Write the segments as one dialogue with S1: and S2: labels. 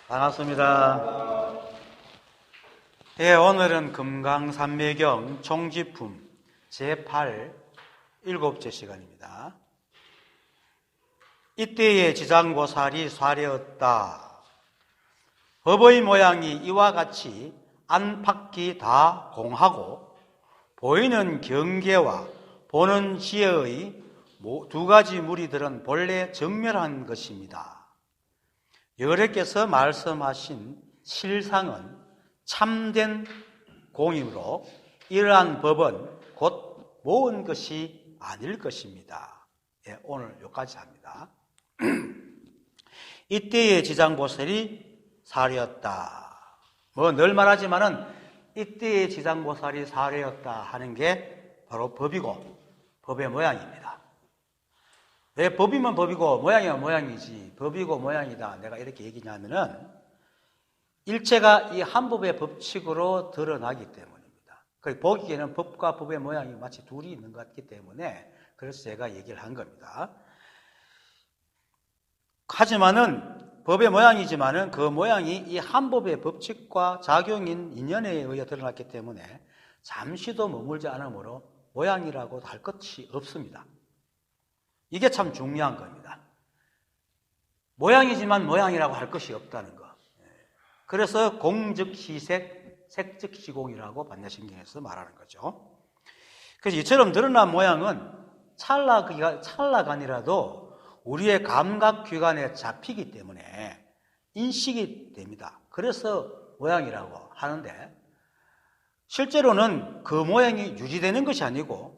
S1: 반갑습니다. 예, 오늘은 금강산매경 총집품 제8 7째 시간입니다. 이때에 지장보살이 사려었다. 법의 모양이 이와 같이 안팎이 다 공하고 보이는 경계와 보는 지혜의 두 가지 무리들은 본래 정멸한 것입니다. 여래께서 말씀하신 실상은 참된 공이므로 이러한 법은 곧 모은 것이 아닐 것입니다. 예, 오늘 여기까지 합니다. 이때의 지장보살이 사려였다. 늘 말하지만은 이때의 지장보살이 사려였다 하는 게 바로 법이고 법의 모양입니다. 왜 법이면 법이고 모양이면 모양이지 법이고 모양이다 내가 이렇게 얘기냐면은 일체가 이 한 법의 법칙으로 드러나기 때문입니다. 보기에는 법과 법의 모양이 마치 둘이 있는 것 같기 때문에 그래서 제가 얘기를 한 겁니다. 하지만은 법의 모양이지만은 그 모양이 이 한 법의 법칙과 작용인 인연에 의해 드러났기 때문에 잠시도 머물지 않으므로 모양이라고 할 것이 없습니다. 이게 참 중요한 겁니다. 모양이지만 모양이라고 할 것이 없다는 거. 그래서 공즉 시색, 색즉 시공이라고 반야신경에서 말하는 거죠. 그래서 이처럼 드러난 모양은 찰나간이라도 우리의 감각귀관에 잡히기 때문에 인식이 됩니다. 그래서 모양이라고 하는데 실제로는 그 모양이 유지되는 것이 아니고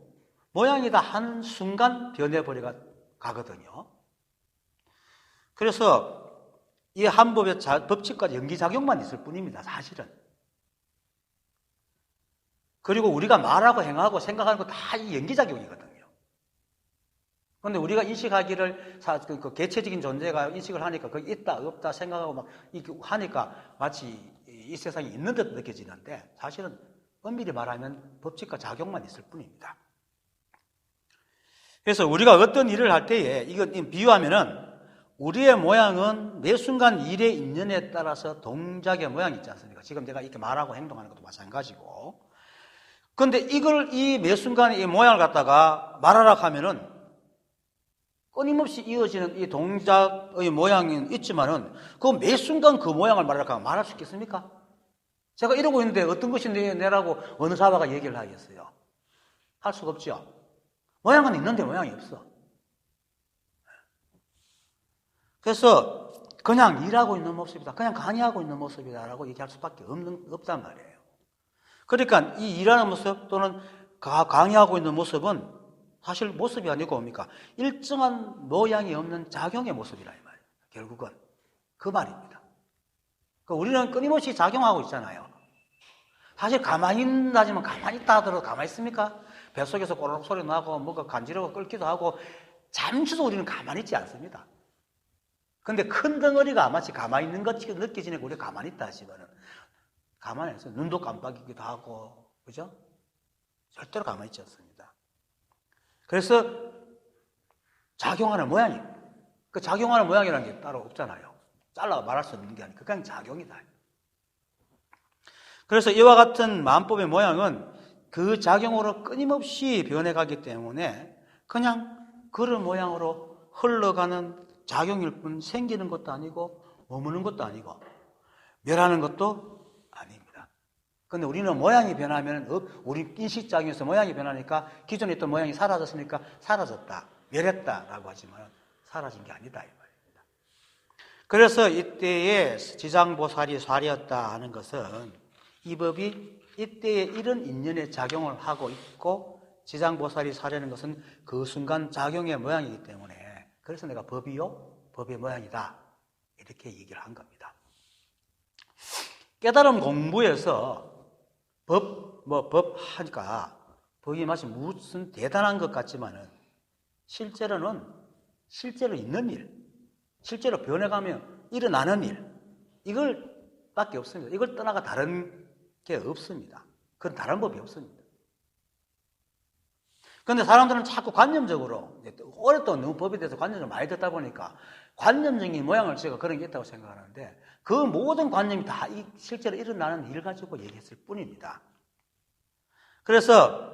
S1: 모양이다 하는 순간 변해버려 가거든요. 그래서 이 한 법의 법칙과 연기작용만 있을 뿐입니다. 사실은. 그리고 우리가 말하고 행하고 생각하는 거 다 이 연기작용이거든요. 그런데 우리가 인식하기를 그 개체적인 존재가 인식을 하니까 거기 있다 없다 생각하고 막 하니까 마치 이 세상에 있는 듯 느껴지는데 사실은 엄밀히 말하면 법칙과 작용만 있을 뿐입니다. 그래서 우리가 어떤 일을 할 때에 이건 비유하면은 우리의 모양은 매 순간 일의 인연에 따라서 동작의 모양이 있지 않습니까? 지금 내가 이렇게 말하고 행동하는 것도 마찬가지고. 그런데 이걸 이 매 순간의 이 모양을 갖다가 말하라 하면은 끊임없이 이어지는 이 동작의 모양이 있지만은 그 매 순간 그 모양을 말하라 하면 말할 수 있겠습니까? 제가 이러고 있는데 어떤 것이 내라고 어느 사바가 얘기를 하겠어요? 할 수가 없죠. 모양은 있는데 모양이 없어. 그래서 그냥 일하고 있는 모습이다. 그냥 강의하고 있는 모습이다라고 얘기할 수밖에 없단 말이에요. 그러니까 이 일하는 모습 또는 강의하고 있는 모습은 사실 모습이 아니고 뭡니까? 일정한 모양이 없는 작용의 모습이라 이 말이에요. 결국은 그 말입니다. 그러니까 우리는 끊임없이 작용하고 있잖아요. 사실 가만히 있다지만 가만히 있다 하더라도 가만히 있습니까? 뱃속에서 꼬르륵 소리 나고 뭐가 간지러워 끓기도 하고 잠시도 우리는 가만히 있지 않습니다. 그런데 큰 덩어리가 마치 가만히 있는 것처럼 느껴지니까 우리가 가만히 있다 하지만은 가만히 있어요. 눈도 깜빡이기도 하고 그죠? 절대로 가만히 있지 않습니다. 그래서 작용하는 모양이 그 작용하는 모양이라는 게 따로 없잖아요. 잘라 말할 수 없는 게 아니고 그냥 작용이다. 그래서 이와 같은 만법의 모양은 그 작용으로 끊임없이 변해가기 때문에 그냥 그런 모양으로 흘러가는 작용일 뿐 생기는 것도 아니고 머무는 것도 아니고 멸하는 것도 아닙니다. 그런데 우리는 모양이 변하면 우리 인식작용에서 모양이 변하니까 기존에 있던 모양이 사라졌으니까 사라졌다, 멸했다라고 하지만 사라진 게 아니다 이 말입니다. 그래서 이때에 지장보살이 사려였다 하는 것은 이 법이 이때에 이런 인연의 작용을 하고 있고 지장보살이 사려는 것은 그 순간 작용의 모양이기 때문에 그래서 내가 법이요 법의 모양이다 이렇게 얘기를 한 겁니다. 깨달음 공부에서 법 하니까 법이 마치 무슨 대단한 것 같지만은 실제로 있는 일, 실제로 변해가며 일어나는 일 이걸 밖에 없습니다. 이걸 떠나가 다른 게 없습니다. 그건 다른 법이 없습니다. 근데 사람들은 자꾸 관념적으로, 오랫동안 너무 법에 대해서 관념을 많이 듣다 보니까 관념적인 모양을 제가 그런 게 있다고 생각하는데 그 모든 관념이 다 실제로 일어나는 일을 가지고 얘기했을 뿐입니다. 그래서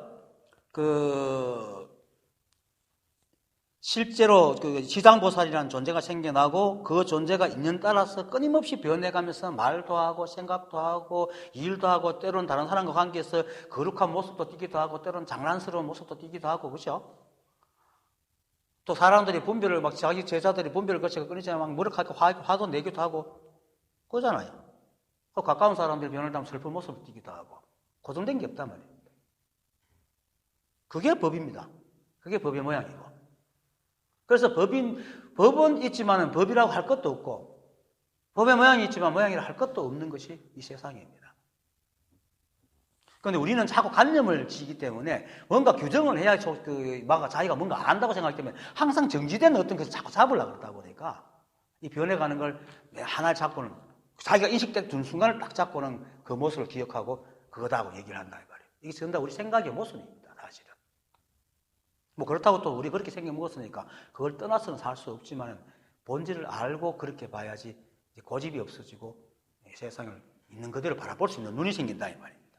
S1: 실제로 지장보살이라는 존재가 생겨나고 그 존재가 인연 따라서 끊임없이 변해가면서 말도 하고 생각도 하고 일도 하고 때로는 다른 사람과 관계에서 거룩한 모습도 띠기도 하고 때로는 장난스러운 모습도 띠기도 하고 그렇죠? 또 사람들이 분별을 막 자기 제자들이 분별을 거치고 끊이지 막 무력하게 화도 내기도 하고 그러잖아요. 또 가까운 사람들이 변을 담아 슬픈 모습을 띠기도 하고 고정된 게 없단 말이에요. 그게 법입니다. 그게 법의 모양이고. 그래서 법은 있지만 법이라고 할 것도 없고, 법의 모양이 있지만 모양이라 할 것도 없는 것이 이 세상입니다. 그런데 우리는 자꾸 관념을 지기 때문에 뭔가 규정을 해야 자기가 뭔가 안다고 생각하기 때문에 항상 정지된 어떤 것을 자꾸 잡으려고 그러다 보니까 이 변해가는 걸 하나를 잡고는 자기가 인식된 순간을 딱 잡고는 그 모습을 기억하고 그거다 하고 얘기를 한다 이 말이에요. 이게 전부 다 우리 생각의 모순입니다. 사실은. 뭐 그렇다고 또 우리 그렇게 생겨 먹었으니까 그걸 떠나서는 살 수 없지만 본질을 알고 그렇게 봐야지 고집이 없어지고 세상을 있는 그대로 바라볼 수 있는 눈이 생긴다 이 말입니다.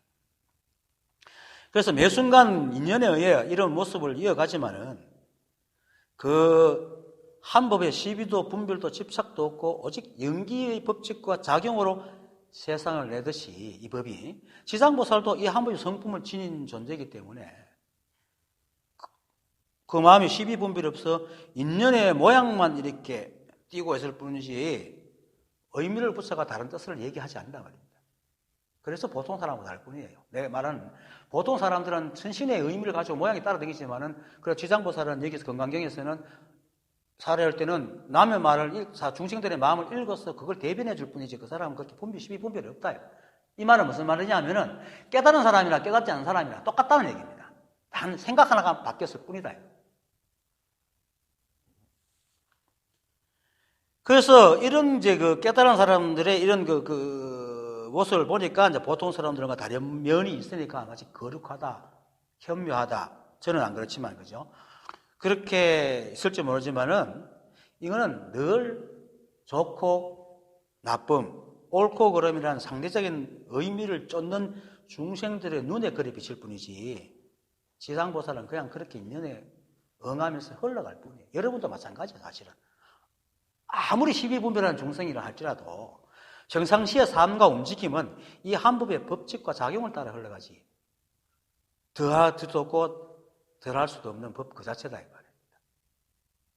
S1: 그래서 매 순간 인연에 의해 이런 모습을 이어가지만은 그 한 법에 시비도 분별도 집착도 없고 오직 연기의 법칙과 작용으로 세상을 내듯이 이 법이 지장보살도 이 한 법의 성품을 지닌 존재이기 때문에 그 마음이 시비 분별이 없어 인연의 모양만 이렇게 띄고 있을 뿐이지 의미를 붙여가 다른 뜻을 얘기하지 않는단 말입니다. 그래서 보통 사람하고 다를 뿐이에요. 내가 말하는 보통 사람들은 천신의 의미를 가지고 모양이 따라다니지만은 그래서 지장보살은 여기서 건강경에서는 사례할 때는 남의 말을 중생들의 마음을 읽어서 그걸 대변해 줄 뿐이지 그 사람은 그렇게 시비 분별이 없다. 이 말은 무슨 말이냐면은 깨달은 사람이나 깨닫지 않은 사람이나 똑같다는 얘기입니다. 단 생각 하나가 바뀌었을 뿐이다. 그래서 이런 그 깨달은 사람들의 이런 그 모습을 보니까 이제 보통 사람들과 다른 면이 있으니까 마치 거룩하다, 현묘하다. 저는 안 그렇지만 그죠? 그렇게 있을지 모르지만은 이거는 늘 좋고 나쁨, 옳고 그름이라는 상대적인 의미를 쫓는 중생들의 눈에 그리 비칠 뿐이지 지상보살은 그냥 그렇게 인연에 응하면서 흘러갈 뿐이에요. 여러분도 마찬가지예요, 사실은. 아무리 시비분별하는 중생이라 할지라도 정상시의 삶과 움직임은 이 한법의 법칙과 작용을 따라 흘러가지 더할 수도 없고 덜할 수도 없는 법 그 자체다 이 말입니다.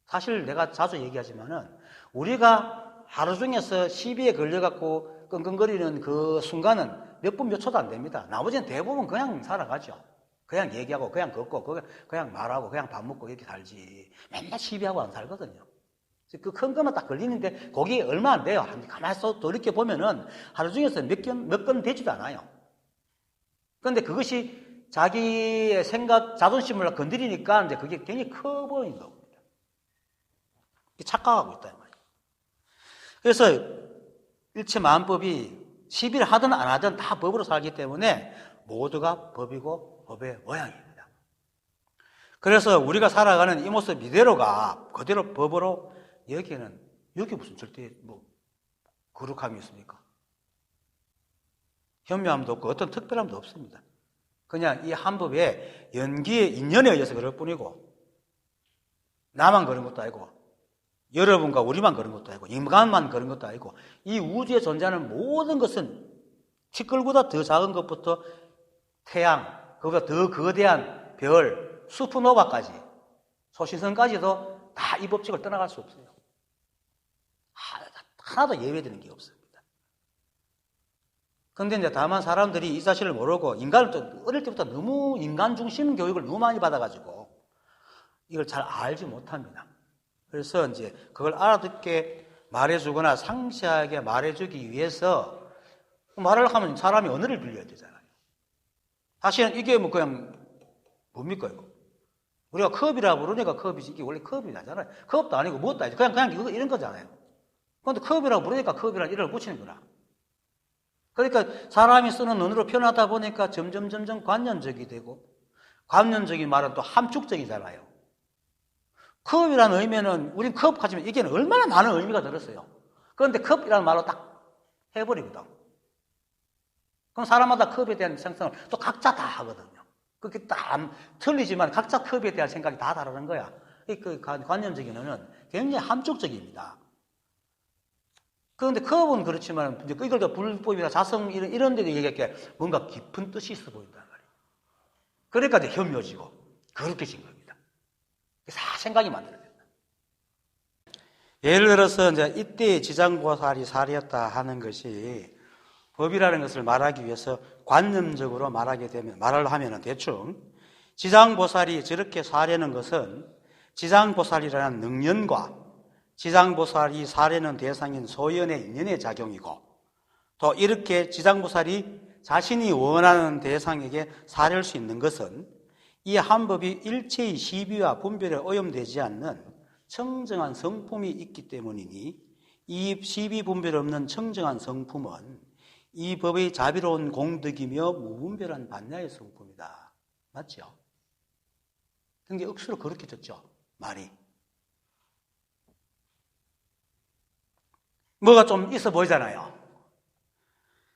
S1: 사실 내가 자주 얘기하지만은 우리가 하루 중에서 시비에 걸려갖고 끙끙거리는 그 순간은 몇 분 몇 초도 안 됩니다. 나머지는 대부분 그냥 살아가죠. 그냥 얘기하고 그냥 걷고 그냥 말하고 그냥 밥 먹고 이렇게 살지 맨날 시비하고 안 살거든요. 그 큰 것만 딱 걸리는데 거기 얼마 안 돼요. 가만히 돌이켜 보면은 하루 중에서 몇 건 되지도 않아요. 그런데 그것이 자기의 생각, 자존심을 건드리니까 이제 그게 굉장히 커 보이는 겁니다. 착각하고 있다 이 말이에요. 그래서 일체 만법이 시비를 하든 안 하든 다 법으로 살기 때문에 모두가 법이고 법의 모양입니다. 그래서 우리가 살아가는 이 모습 이대로가 그대로 법으로 여기 무슨 절대 거룩함이 있습니까? 현묘함도 없고 어떤 특별함도 없습니다. 그냥 이 한 법의 연기의 인연에 의해서 그럴 뿐이고 나만 그런 것도 아니고 여러분과 우리만 그런 것도 아니고 인간만 그런 것도 아니고 이 우주에 존재하는 모든 것은 티끌보다 더 작은 것부터 태양, 그보다 더 거대한 별, 슈퍼노바까지 소시선까지도 다 이 법칙을 떠나갈 수 없어요. 하나도 예외되는 게 없습니다. 그런데 이제 다만 사람들이 이 사실을 모르고 인간을 또 어릴 때부터 너무 인간 중심 교육을 너무 많이 받아가지고 이걸 잘 알지 못합니다. 그래서 이제 그걸 알아듣게 말해주거나 상세하게 말해주기 위해서 말을 하면 사람이 언어를 빌려야 되잖아요. 사실은 이게 그냥 뭡니까 이거? 우리가 컵이라고 부르니까 컵이지 이게 원래 컵이 나잖아요. 컵도 아니고 무엇도 아니죠. 그냥 이런 거잖아요. 그런데 컵이라고 부르니까 컵이라는 이름을 붙이는 거라. 그러니까 사람이 쓰는 언어로 표현하다 보니까 점점 관념적이 되고 관념적인 말은 또 함축적이잖아요. 컵이라는 의미는, 우린 컵 하지만 이게 얼마나 많은 의미가 들었어요. 그런데 컵이라는 말로 딱 해버리거든. 그럼 사람마다 컵에 대한 생각을 또 각자 다 하거든요. 그게 다 틀리지만 각자 컵에 대한 생각이 다 다르는 거야. 그 관념적인 의미는 굉장히 함축적입니다. 그런데 컵은 그렇지만, 이걸 불법이나 자성 이런 데도 얘기할게 뭔가 깊은 뜻이 있어 보인단 말이에요. 그러니까 이제 혐오지고 거룩해진 겁니다. 다 생각이 만들어진다. 예를 들어서 이제 이때 지장보살이 살이었다 하는 것이 법이라는 것을 말하기 위해서 관념적으로 말을 하면은 대충 지장보살이 저렇게 살려는 것은 지장보살이라는 능연과 지장보살이 살려는 대상인 소연의 인연의 작용이고, 또 이렇게 지장보살이 자신이 원하는 대상에게 살릴 수 있는 것은 이 한법이 일체의 시비와 분별에 오염되지 않는 청정한 성품이 있기 때문이니, 이 시비 분별 없는 청정한 성품은 이 법의 자비로운 공덕이며 무분별한 반야의 성품이다. 맞죠? 근데 억수로 그렇게 듣죠, 말이. 뭐가 좀 있어 보이잖아요.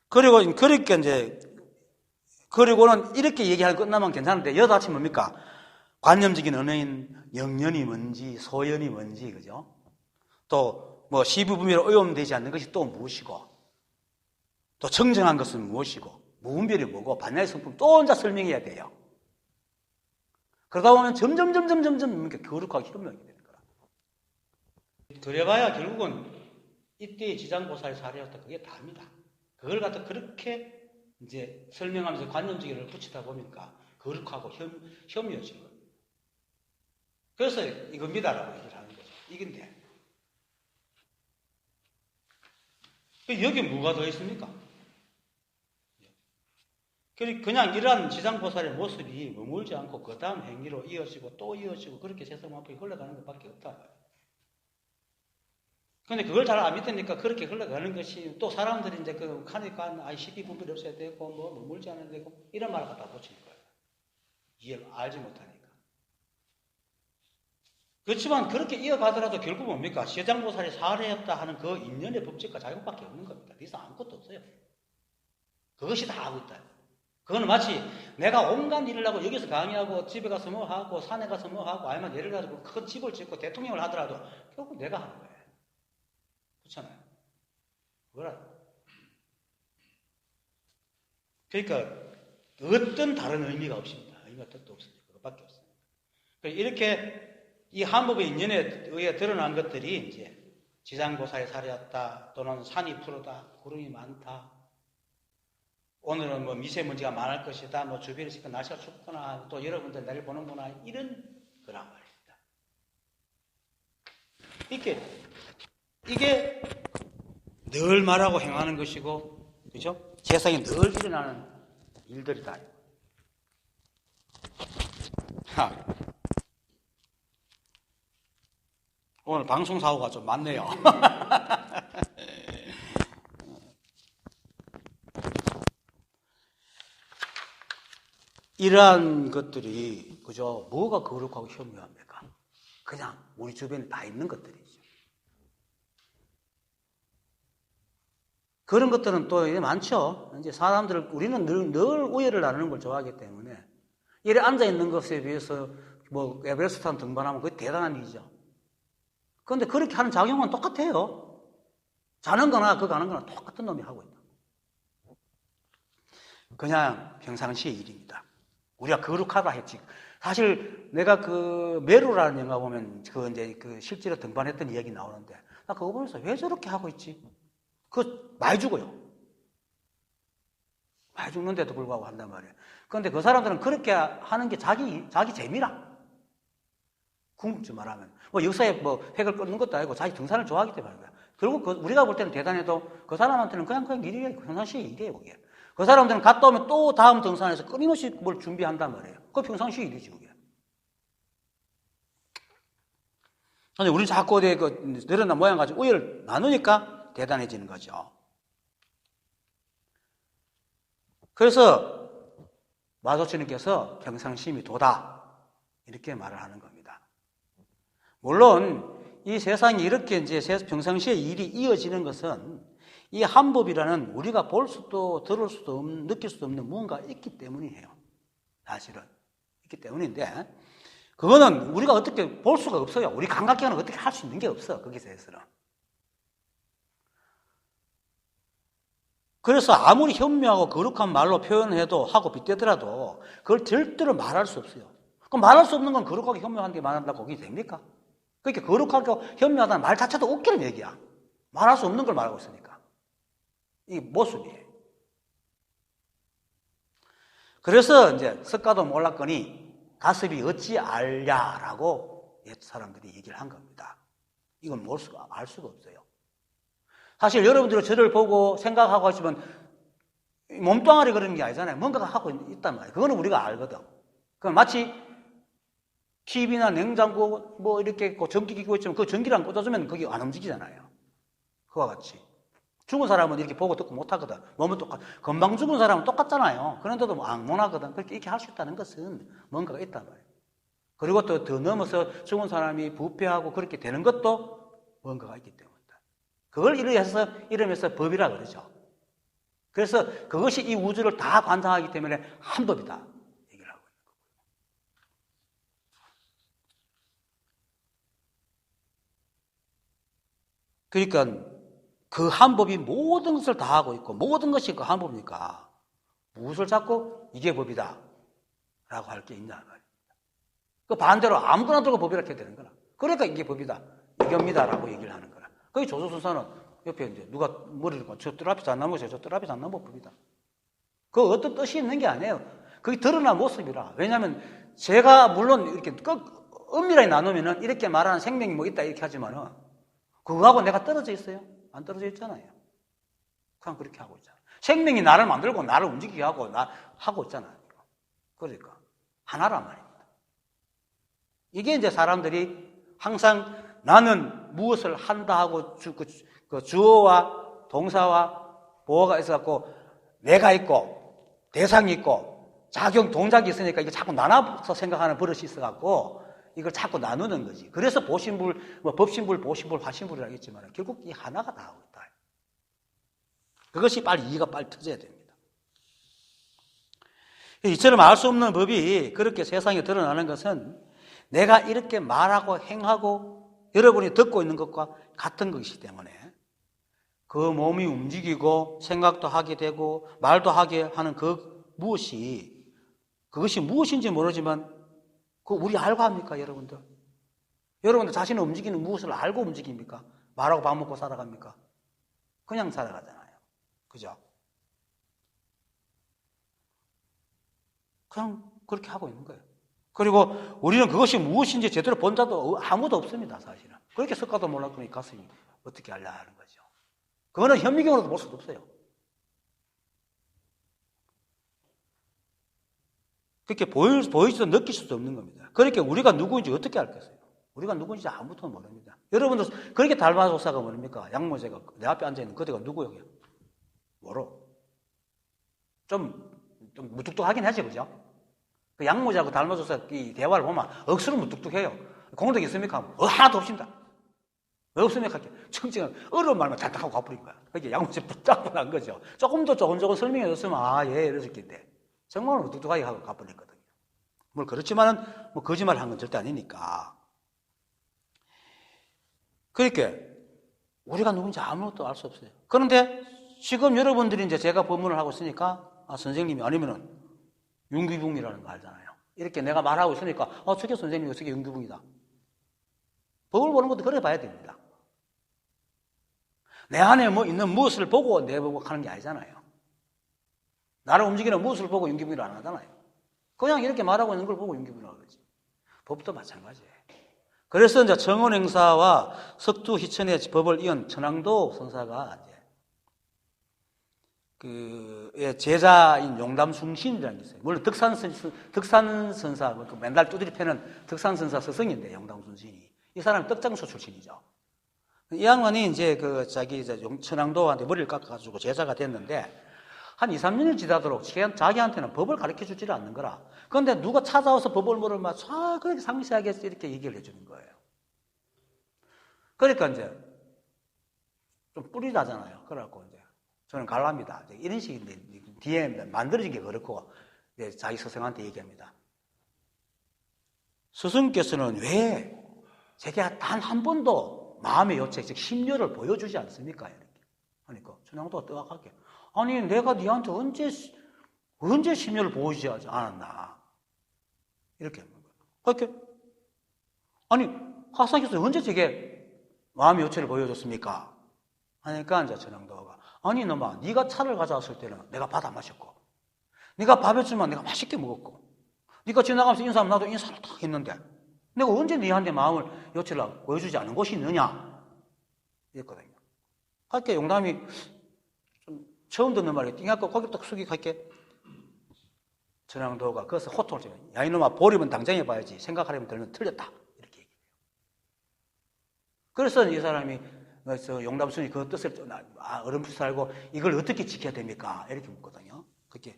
S1: 그리고는 이렇게 얘기하고 끝나면 괜찮은데, 여기서 아침 뭡니까? 관념적인 언어인 영연이 뭔지, 소연이 뭔지, 그죠? 또, 시부분별에 오염되지 않는 것이 또 무엇이고, 또 청정한 것은 무엇이고, 무분별이 뭐고, 반야의 성품 또 혼자 설명해야 돼요. 그러다 보면 점점 거룩하고 혐오하게 되는 거라. 그래봐야 결국은 이때의 지장보살이 살이었다, 그게 답니다. 그걸 갖다 그렇게 이제 설명하면서 관념적인 걸 붙이다 보니까 거룩하고 혐오해진 겁니다. 그래서 이겁니다라고 얘기를 하는 거죠. 이긴데. 여기 뭐가 더 있습니까? 그냥 이러한 지장보살의 모습이 머물지 않고 그 다음 행위로 이어지고 또 이어지고 그렇게 세상만법이 흘러가는 것밖에 없다. 근데 그걸 잘 안 믿으니까 그렇게 흘러가는 것이, 또 사람들이 이제 하니까 시비 분별이 없어야 되고 머물지 않아야 되고 이런 말을 갖다 붙이는 거예요. 이해를 알지 못하니까. 그렇지만 그렇게 이어가더라도 결국 뭡니까? 지장보살이 살해했다 하는 그 인연의 법칙과 자격밖에 없는 겁니다. 더 이상 아무것도 없어요. 그것이 다 하고 있다. 그거는 마치 내가 온갖 일을 하고 여기서 강의하고 집에 가서 뭐 하고 산에 가서 뭐 하고, 아니면 예를 들어서 큰 집을 짓고 대통령을 하더라도 결국 내가 하는 거예요. 그렇잖아요. 그거라. 그러니까 어떤 다른 의미가 없습니다. 의미가 뜻도 없습니다. 그것밖에 없습니다. 이렇게 이 한법의 인연에 의해 드러난 것들이 이제 지장보살이 살이었다, 또는 산이 푸르다, 구름이 많다, 오늘은 미세먼지가 많을 것이다, 주변에 있으니까 날씨가 춥거나, 또 여러분들 내일 보는구나, 이런 거란 말입니다. 이게 늘 말하고 행하는 것이고, 그죠? 세상에 늘 일어나는 일들이다. 오늘 방송 사고가 좀 많네요. 이러한 것들이, 그죠? 뭐가 거룩하고 혐오합니까? 그냥 우리 주변에 다 있는 것들이죠. 그런 것들은 또 많죠. 이제 우리는 늘 우열을 나누는 걸 좋아하기 때문에, 이래 앉아있는 것에 비해서 에베레스트 등반하면 그게 대단한 일이죠. 그런데 그렇게 하는 작용은 똑같아요. 자는 거나 그거 하는 거나 똑같은 놈이 하고 있다. 그냥 평상시의 일입니다. 우리가 거룩하다 했지. 사실 내가 메루라는 영화 보면 실제로 등반했던 이야기 나오는데, 나 그거 보면서 왜 저렇게 하고 있지? 그거 많이 죽어요. 많이 죽는데도 불구하고 한단 말이에요. 그런데 그 사람들은 그렇게 하는 게 자기 재미라. 궁극적으로 말하면. 역사에 획을 끊는 것도 아니고 자기 등산을 좋아하기 때문에 그래요. 그리고 우리가 볼 때는 대단해도 그 사람한테는 그냥 일이에요. 평상시의 일이에요, 그게. 그 사람들은 갔다 오면 또 다음 등산에서 끊임없이 뭘 준비한단 말이에요. 그거 평상시의 일이지, 그게. 근데 우리 자꾸 내려놓은 모양 가지고 우열을 나누니까 대단해지는 거죠. 그래서 마조치님께서 평상심이 도다. 이렇게 말을 하는 겁니다. 물론 이 세상이 이렇게 이제 평상시에 일이 이어지는 것은 이 한법이라는 우리가 볼 수도 들을 수도 없는, 느낄 수도 없는 무언가가 있기 때문이에요. 사실은. 있기 때문인데 그거는 우리가 어떻게 볼 수가 없어요. 우리 감각기관은 어떻게 할 수 있는 게 없어. 거기서 해서는. 그래서 아무리 현명하고 거룩한 말로 표현해도 하고 빗대더라도 그걸 절대로 말할 수 없어요. 그럼 말할 수 없는 건 거룩하게 현명한데 말한다고 그게 됩니까? 그러니까 거룩하고 현명하다는 말 자체도 웃기는 얘기야. 말할 수 없는 걸 말하고 있으니까. 이게 모순이에요. 그래서 이제 석가도 몰랐거니 가습이 어찌 알랴라고 옛 사람들이 얘기를 한 겁니다. 이건 알 수가 없어요. 사실 여러분들은 저를 보고 생각하고 하시면 몸뚱아리 그러는 게 아니잖아요. 뭔가가 하고 있단 말이에요. 그거는 우리가 알거든. 그건 마치 TV나 냉장고 뭐 이렇게 전기 끼고 있지만 그 전기를 안 꽂아주면 그게 안 움직이잖아요. 그와 같이. 죽은 사람은 이렇게 보고 듣고 못하거든. 몸은 금방 죽은 사람은 똑같잖아요. 그런데도 못하거든. 그렇게 이렇게 할 수 있다는 것은 뭔가가 있단 말이에요. 그리고 또 더 넘어서 죽은 사람이 부패하고 그렇게 되는 것도 뭔가가 있기 때문이다. 그걸 이러면서 법이라 그러죠. 그래서 그것이 이 우주를 다 관장하기 때문에 한 법이다. 얘기를 하고 있는 거고요. 그러니까 그 한 법이 모든 것을 다 하고 있고 모든 것이 그 한 법이니까 무엇을 자꾸 이게 법이다 라고 할 게 있냐 말입니다. 그 반대로 아무거나 들고 법이라 해야 되는 거라. 그러니까 이게 법이다. 이겁니다 라고 얘기를 하는 거라. 거기 조선소사는 옆에 이제 누가 머리를 저 뜰 앞에서 안 나무세요. 저 뜰 앞에서 안 나무 법이다. 그 어떤 뜻이 있는 게 아니에요. 그게 드러난 모습이라. 왜냐하면 제가 물론 이렇게 엄밀하게 나누면은 이렇게 말하는 생명이 뭐 있다 이렇게 하지만은 그거하고 내가 떨어져 있어요? 안 떨어져 있잖아요. 그냥 그렇게 하고 있잖아요. 생명이 나를 만들고 나를 움직이게 하고 하고 있잖아요. 그러니까 하나란 말입니다. 이게 이제 사람들이 항상 나는 무엇을 한다 하고 주어와 동사와 보어가 있어갖고 내가 있고 대상이 있고 작용 동작이 있으니까 이게 자꾸 나눠서 생각하는 버릇이 있어갖고 이걸 자꾸 나누는 거지. 그래서 보신불, 법신불, 보신불, 화신불이라고 했지만 결국 이 하나가 다 하고 있다. 그것이 이해가 빨리 터져야 됩니다. 이처럼 알 수 없는 법이 그렇게 세상에 드러나는 것은 내가 이렇게 말하고 행하고 여러분이 듣고 있는 것과 같은 것이기 때문에 그 몸이 움직이고 생각도 하게 되고 말도 하게 하는 그것이 무엇인지 모르지만 우리 알고 합니까, 여러분들? 여러분들 자신을 움직이는 무엇을 알고 움직입니까? 말하고 밥 먹고 살아갑니까? 그냥 살아가잖아요. 그죠? 그냥 그렇게 하고 있는 거예요. 그리고 우리는 그것이 무엇인지 제대로 본 자도 아무도 없습니다, 사실은. 그렇게 석가도 몰랐더니 가슴이 어떻게 알려 하는 거죠. 그거는 현미경으로도 볼 수도 없어요. 그렇게 보이지도 느낄 수도 없는 겁니다. 그렇게 우리가 누구인지 어떻게 알겠어요? 우리가 누구인지 아무도 모릅니다. 여러분들 그렇게 달마조사가 뭡니까? 양모제가 내 앞에 앉아있는 그대가 누구예요? 뭐로? 좀 무뚝뚝하긴 하지, 그죠? 그 양모자하고 달마조사 이 대화를 보면 억수로 무뚝뚝해요. 공덕 있습니까? 하나도 없습니다. 왜 없습니까? 청칭은 어려운 말만 잔뜩 하고 가버린 거야. 그게 양모자 붙잡고 난 거죠. 조금 설명해 줬으면 예 이랬을 텐데 정말 무뚝뚝하게 하고 가버렸거든요. 뭐 그렇지만은 거짓말 한 건 절대 아니니까. 그러니까 우리가 누군지 아무것도 알 수 없어요. 그런데 지금 여러분들이 이제 제가 법문을 하고 있으니까 선생님이 아니면은 윤기붕이라는 거 알잖아요. 이렇게 내가 말하고 있으니까 저게 선생님이 저게 윤기붕이다. 법을 보는 것도 그래 봐야 됩니다. 내 안에 있는 무엇을 보고 내보고 하는 게 아니잖아요. 나를 움직이는 무엇을 보고 윤기붕이라 안 하잖아요. 그냥 이렇게 말하고 있는 걸 보고 윤기붕이라고 그러지. 법도 마찬가지예요. 그래서 이제 정원행사와 석두희천의 법을 이은 천왕도 선사가 이제 제자인 용담숭신이라는 게 있어요. 물론 덕산선사, 맨날 두드리 패는 덕산선사 스승인데, 용담숭신이. 이 사람은 떡장수 출신이죠. 이 양반이 이제 천왕도한테 머리를 깎아가지고 제자가 됐는데, 한 2, 3년이 지나도록 자기한테는 법을 가르쳐 주지를 않는 거라. 그런데 누가 찾아와서 법을 물으면 그렇게 상세하게 이렇게 얘기를 해주는 거예요. 그러니까 이제 좀 뿌리다잖아요. 그래갖고 이제 저는 갈랍니다. 이런 식인데 뒤에 만들어진 게 그렇고 이제 자기 스승한테 얘기합니다. 스승께서는 왜 제가 단 한 번도 마음의 요체, 즉 심려를 보여주지 않습니까? 이렇게 하니까 춘향도가 뜨악하게 아니 내가 네한테 언제 심려를 보여주지 않았나? 이렇게 하는 거예요. 그렇게 아니 학생께서 언제 제게 마음의 요체를 보여줬습니까? 하니까 이제 춘향도가 아니 이놈아 네가 차를 가져왔을 때는 내가 받아 마셨고 네가 밥 해주면 내가 맛있게 먹었고 네가 지나가면서 인사하면 나도 인사를 딱 했는데 내가 언제 네한테 마음을 요체를 보여주지 않은 곳이 있느냐? 이랬거든요. 그렇게 용담이 좀 처음 듣는 말이 띵하고 고개 딱 숙이고 할게 춘향도가 그래서 호통을 치면 야 이놈아 보리면 당장 해봐야지 생각하려면 들면 틀렸다 이렇게 얘기해요. 그래서 이 사람이 그래서 용담순이 그 뜻을 어렴풋이 알고 이걸 어떻게 지켜야 됩니까? 이렇게 묻거든요. 그게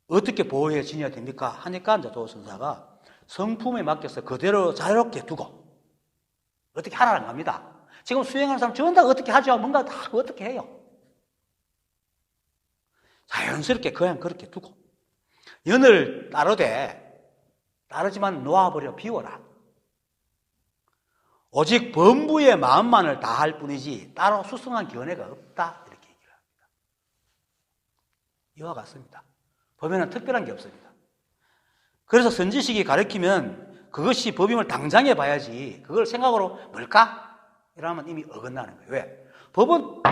S1: 어떻게 보호해 지내야 됩니까? 하니까 이제 도선사가 성품에 맡겨서 그대로 자유롭게 두고 어떻게 하라는 겁니다. 지금 수행하는 사람 전부 다 어떻게 하죠? 뭔가 다 어떻게 해요? 자연스럽게 그냥 그렇게 두고 연을 따르지만 놓아버려 비워라. 오직 범부의 마음만을 다할 뿐이지 따로 수승한 견해가 없다. 이렇게 얘기를 합니다. 이와 같습니다. 법에는 특별한 게 없습니다. 그래서 선지식이 가르치면 그것이 법임을 당장 해봐야지 그걸 생각으로 뭘까? 이러면 이미 어긋나는 거예요. 왜? 법은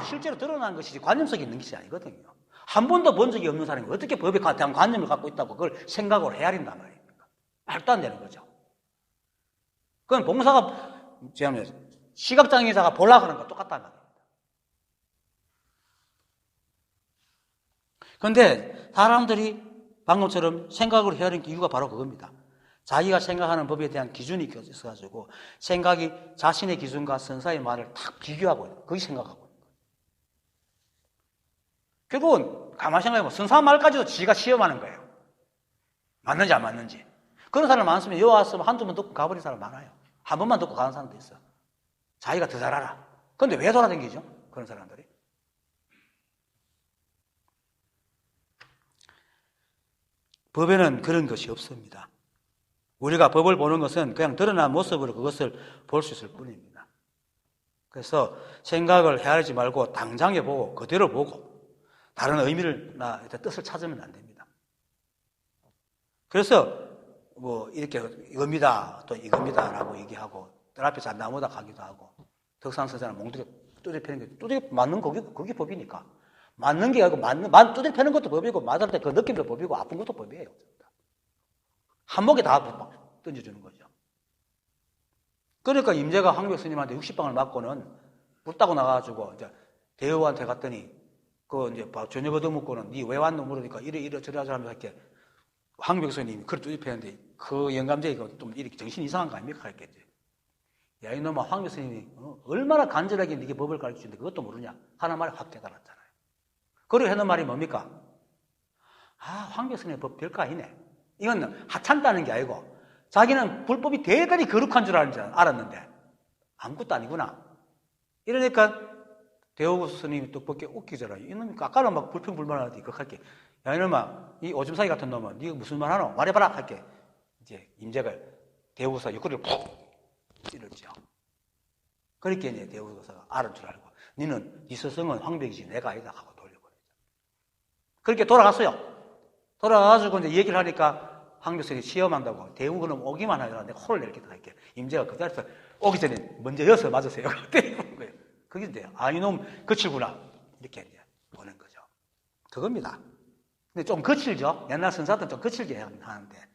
S1: 실제로 드러나는 것이지 관념속에 있는 것이 아니거든요. 한 번도 본 적이 없는 사람이 어떻게 법에 대한 관념을 갖고 있다고 그걸 생각으로 헤아린단 말입니까? 말도 안 되는 거죠. 그건 봉사가 시각장애자가 보려고 하는 거 똑같다는 겁니다. 그런데 사람들이 방금처럼 생각으로 헤아린 이유가 바로 그겁니다. 자기가 생각하는 법에 대한 기준이 있어가지고 생각이 자신의 기준과 선사의 말을 딱 비교하고 있는 거예요. 그게 생각하고 있는 거예요. 결국은 가만히 생각해보면 선사 말까지도 지가 시험하는 거예요. 맞는지 안 맞는지. 그런 사람 많으면 여기 왔으면 한두 번 듣고 가버린 사람 많아요. 한 번만 듣고 가는 사람도 있어. 자기가 더 잘 알아. 그런데 왜 돌아다니죠? 그런 사람들이. 법에는 그런 것이 없습니다. 우리가 법을 보는 것은 그냥 드러난 모습으로 그것을 볼 수 있을 뿐입니다. 그래서 생각을 헤아리지 말고 당장에 보고 그대로 보고 다른 의미를 뜻을 찾으면 안 됩니다. 그래서 이렇게 이겁니다 또 이겁니다라고 얘기하고 뜰 앞에 잣나무다 가기도 하고 덕산서자는 몽둥이 두드려 패는 게 두드려 맞는 그게 법이니까 맞는 게 아니고 두드려 패는 것도 법이고 맞을 때 그 느낌도 법이고 아픈 것도 법이에요. 한목에 다 던져주는 거죠. 그러니까 임재가 황벽 스님한테 60방을 맞고는 물 따고 나가가지고 이제 대우한테 갔더니 이제 저녁 얻어먹고는 니 왜 왔노 물으니까 이래 저래 하면서 이렇게 황벽 스님이 그걸 두드려 패는데 그 영감제가 좀 이렇게 정신 이상한 거 아닙니까? 했겠지. 야 이놈아 황벽 스님이 얼마나 간절하게 네게 법을 가르치는데 그것도 모르냐 하는 말이 확 깨달았잖아요. 그리고 하는 말이 뭡니까? 황벽 스님의 법 별거 아니네. 이건 하찮다는 게 아니고 자기는 불법이 대단히 거룩한 줄 알았는데 아무것도 아니구나. 이러니까 대호구 스님이 또 벗게 웃기잖아요. 이놈이 아까는 막 불평불만하더니 이거 할게. 야 이놈아 이 오줌 사기 같은 놈은 네가 무슨 말 하노? 말해봐라 할게. 이제 임재가 대호구사 옆구리를 푹 찌르죠. 그렇게 이제 대호구사가 알은 줄 알고 너는 네 스승은 황벽이지 내가 아니다 하고 돌려버리죠. 그렇게 돌아갔어요. 돌아가가지고 이제 얘기를 하니까 황벽선이 시험한다고 대우는 오기만 하더라. 내가 호를 내리겠다 할게. 임재가 그 자리에서 오기 전에 먼저 여서 맞으세요. 때리는 거예요. 그게 이제 이놈 거칠구나 이렇게 이제 보는 거죠. 그겁니다. 근데 좀 거칠죠. 옛날 선사들은 좀 거칠게 하는데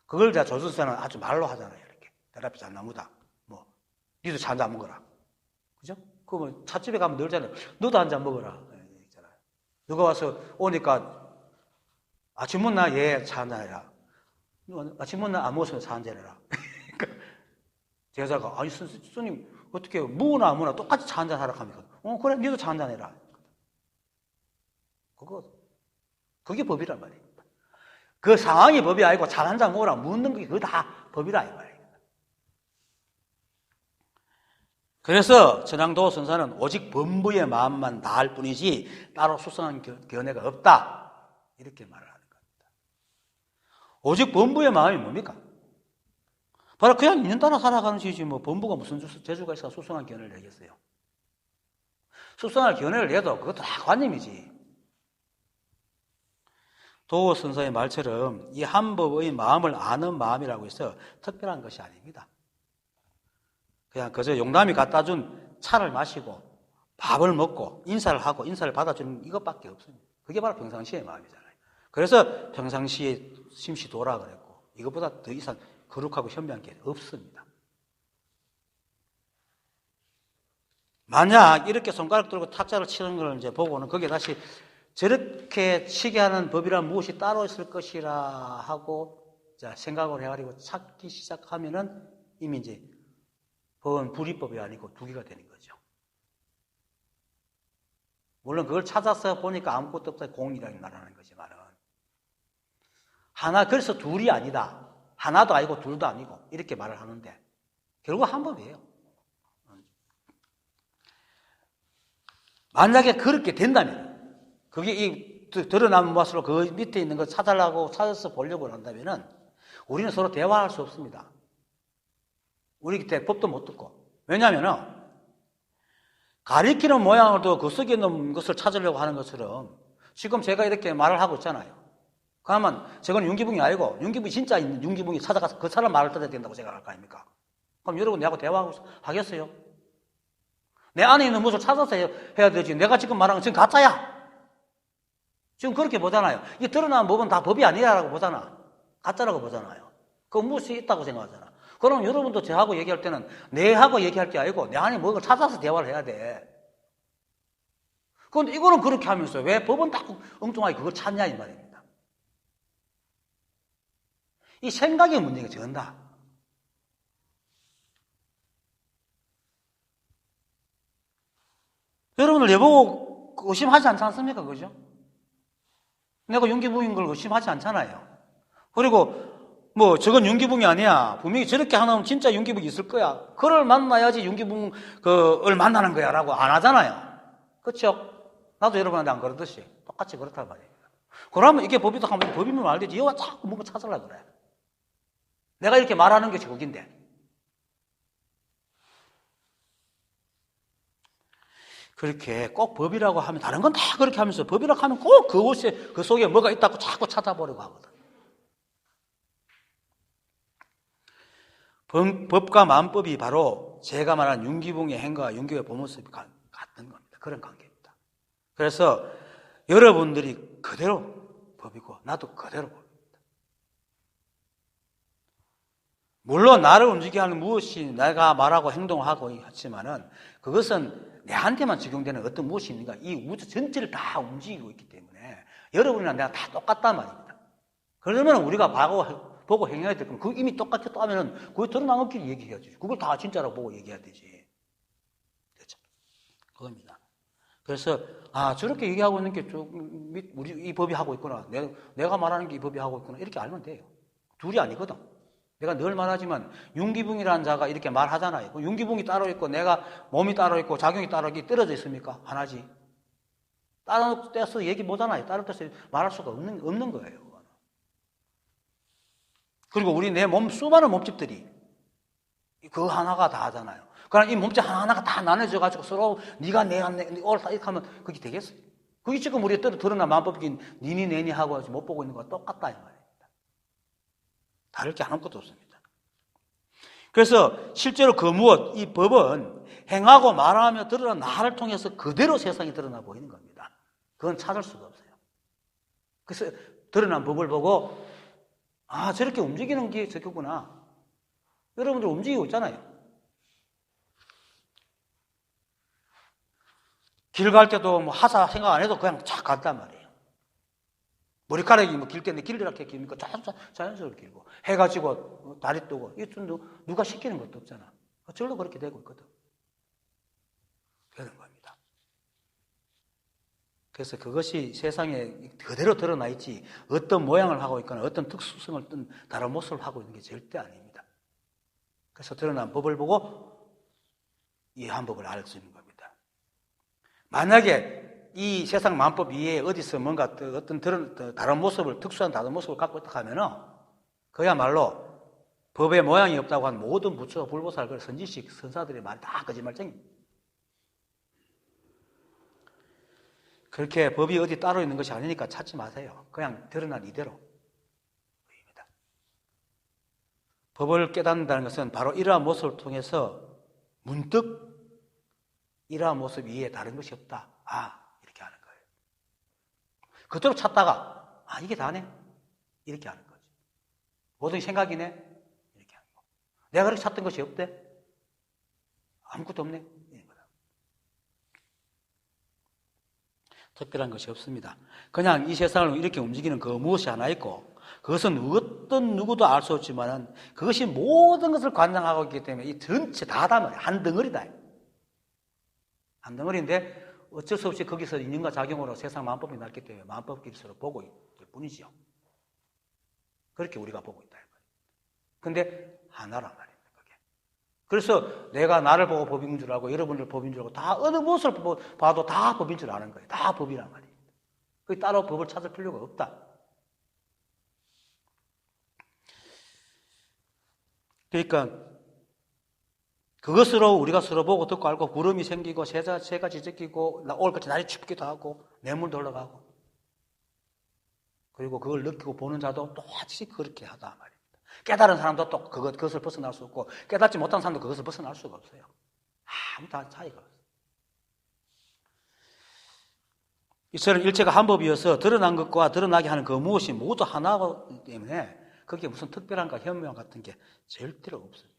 S1: 그걸 이제 조선사는 아주 말로 하잖아요. 이렇게 내 앞에 잣나무다. 니도 차 한잔 먹어라. 그죠? 그러면 찻집에 가면 늘잖아요. 너도 한 잔 먹어라. 있잖아요. 누가 와서 오니까 아침 먹나? 예, 차 한잔 해라. 아침 먹나? 안 먹었으면 차 한잔 해라. 제자가, 스님, 어떻게, 무나 안 무나 똑같이 차 한잔 하라 합니까? 그래, 니도 차 한잔 해라. 그게 법이란 말입니다. 그 상황이 법이 아니고 차 한 잔 먹으라 묻는 게 그거 다 법이라 이 말이에요. 그래서 천황도 선사는 오직 범부의 마음만 다할 뿐이지 따로 수상한 견해가 없다. 이렇게 말을 하는 겁니다. 오직 범부의 마음이 뭡니까? 바로 그냥 있는 따라 살아가는 것이지 뭐 범부가 무슨 재주가 있어 수상한 견해를 내겠어요. 수상할 견해를 내도 그것도 다 관념이지. 도 선사의 말처럼 이 한법의 마음을 아는 마음이라고 해서 특별한 것이 아닙니다. 그냥 그저 용남이 갖다 준 차를 마시고 밥을 먹고 인사를 하고 인사를 받아주는 이것밖에 없습니다. 그게 바로 평상시의 마음이잖아요. 그래서 평상시에 심시도라 그랬고 이것보다 더 이상 거룩하고 현명한 게 없습니다. 만약 이렇게 손가락 들고 탁자를 치는 걸 이제 보고는 거기에 다시 저렇게 치게 하는 법이란 무엇이 따로 있을 것이라 하고 생각을 해가지고 찾기 시작하면은 이미 이제 법은 불이법이 아니고 두기가 되는 거죠. 물론 그걸 찾아서 보니까 아무것도 없다 공이라는 말하는 거지만은 그래서 둘이 아니다. 하나도 아니고 둘도 아니고 이렇게 말을 하는데 결국 한 법이에요. 만약에 그렇게 된다면 그게 이 드러난 맛으로 그 밑에 있는 거 찾아서 보려고 한다면은 우리는 서로 대화할 수 없습니다. 우리 그때 법도 못 듣고. 왜냐하면은 가리키는 모양으로 그 속에 있는 것을 찾으려고 하는 것처럼 지금 제가 이렇게 말을 하고 있잖아요. 그러면 저건 윤기붕이 아니고 윤기붕이 진짜 있는 윤기붕이 찾아가서 그 사람 말을 들어야 된다고 생각할 거 아닙니까? 그럼 여러분 내하고 대화하고 하겠어요? 내 안에 있는 무엇을 찾아서 해야 되지. 내가 지금 말하는 건 지금 가짜야. 지금 그렇게 보잖아요. 이게 드러난 법은 다 법이 아니라고 보잖아. 가짜라고 보잖아요. 그 무엇이 있다고 생각하잖아. 그럼 여러분도 저하고 얘기할 때는 내하고 얘기할 게 아니고 내 안에 뭔가 찾아서 대화를 해야 돼. 그런데 이거는 그렇게 하면서 왜 법은 딱 엉뚱하게 그걸 찾냐 이 말입니다. 이 생각의 문제가 전다. 여러분들 내보고 의심하지 않지 않습니까? 그죠? 내가 윤기붕인 걸 의심하지 않잖아요. 그리고 뭐 저건 윤기붕이 아니야. 분명히 저렇게 하면 진짜 윤기붕이 있을 거야. 그를 만나야지 윤기붕을 만나는 거야 라고 안 하잖아요. 그렇죠? 나도 여러분한테 안 그러듯이 똑같이 그렇단 말이에요. 그러면 이게 법이다 하면 법이면 알겠지. 여와 자꾸 뭔가 찾으려고 그래. 내가 이렇게 말하는 것이 그긴데. 그렇게 꼭 법이라고 하면 다른 건 다 그렇게 하면서 법이라고 하면 꼭 그 속에 뭐가 있다고 자꾸 찾아보려고 하거든. 법과 만법이 바로 제가 말한 윤기붕의 행과와 윤기붕의 본모습이 같은 겁니다. 그런 관계입니다. 그래서 여러분들이 그대로 법이고 나도 그대로 법입니다. 물론 나를 움직이게 하는 무엇이 내가 말하고 행동하고 하지만은 그것은 내한테만 적용되는 어떤 무엇이 있는가 이 우주 전체를 다 움직이고 있기 때문에 여러분이랑 내가 다 똑같단 말입니다. 그러면 우리가 보고 행해야 될 거면 그거 이미 똑같이 또 하면은 그게 드러난 것끼리 얘기해야지. 그걸 다 진짜라고 보고 얘기해야 되지. 그렇죠? 그겁니다. 그래서 저렇게 얘기하고 있는 게 우리 이 법이 하고 있구나. 내가 말하는 게 이 법이 하고 있구나. 이렇게 알면 돼요. 둘이 아니거든. 내가 늘 말하지만 윤기붕이라는 자가 이렇게 말하잖아요. 윤기붕이 따로 있고 내가 몸이 따로 있고 작용이 따로 있기 떨어져 있습니까? 하나지. 따로 떼서 얘기 못하잖아요. 따로 떼서 말할 수가 없는 거예요. 그리고 우리 내 몸 수많은 몸집들이 그 하나가 다 하잖아요. 그러나 이 몸집 하나하나가 다 나눠져가지고 서로 네가 내가 옳다 이렇게 하면 그게 되겠어요? 그게 지금 우리가 드러난 마음법인 니니 내니 하고 못 보고 있는 거와 똑같다 이 말입니다. 다를 게 아무것도 없습니다. 그래서 실제로 그 무엇, 이 법은 행하고 말하며 드러난 나를 통해서 그대로 세상이 드러나 보이는 겁니다. 그건 찾을 수가 없어요. 그래서 드러난 법을 보고 저렇게 움직이는 게 저거구나. 여러분들 움직이고 있잖아요. 길 갈 때도 뭐 하사 생각 안 해도 그냥 착 간단 말이에요. 머리카락이 뭐 길 때인데 길이 이렇게 기니까 자연스럽게 길고 해가 지고 달이 뜨고 이좀 누가 시키는 것도 없잖아. 절로 그렇게 되고 있거든. 그런 겁니다. 그래서 그것이 세상에 그대로 드러나 있지 어떤 모양을 하고 있거나 어떤 특수성을 어떤 다른 모습을 하고 있는 게 절대 아닙니다. 그래서 드러난 법을 보고 이 한 법을 알 수 있는 겁니다. 만약에 이 세상 만법 이외에 어디서 뭔가 어떤 다른 모습을, 특수한 다른 모습을 갖고 있다 하면은 그야말로 법의 모양이 없다고 한 모든 부처, 불보살, 선지식, 선사들의 말이 다 거짓말쟁입니다. 그렇게 법이 어디 따로 있는 것이 아니니까 찾지 마세요. 그냥 드러난 이대로 보입니다. 법을 깨닫는다는 것은 바로 이러한 모습을 통해서 문득 이러한 모습 이외에 다른 것이 없다. 이렇게 하는 거예요. 그토록 찾다가 이게 다네. 이렇게 하는 거죠. 모든 생각이네. 이렇게 하는 거. 내가 그렇게 찾던 것이 없대. 아무것도 없네. 특별한 것이 없습니다. 그냥 이 세상을 이렇게 움직이는 그 무엇이 하나 있고 그것은 어떤 누구도 알 수 없지만 그것이 모든 것을 관장하고 있기 때문에 이 전체 다다 말이야. 한 덩어리다. 한 덩어리인데 어쩔 수 없이 거기서 인연과 작용으로 세상 만법이 났기 때문에 만법 길서로 보고 있을 뿐이지요. 그렇게 우리가 보고 있다. 근데 하나란 말입니다. 그게. 그래서 내가 나를 보고 법인 줄 알고 여러분들 법인 줄 알고 다 어느 무엇을 봐도 다 법인 줄 아는 거예요. 다 법이란 말입니다. 그 따로 법을 찾을 필요가 없다. 그러니까 그것으로 우리가 서로 보고 듣고 알고 구름이 생기고 새가 지저귀고 올같이 날이 춥기도 하고 뇌물도 흘러가고 그리고 그걸 느끼고 보는 자도 똑같이 그렇게 하다 말입니다. 깨달은 사람도 또 그것을 벗어날 수 없고 깨닫지 못한 사람도 그것을 벗어날 수가 없어요. 아무 차이가 없어요. 이처럼 일체가 한 법이어서 드러난 것과 드러나게 하는 그 무엇이 모두 하나이기 때문에 그게 무슨 특별한가 현명 같은 게 절대로 없습니다.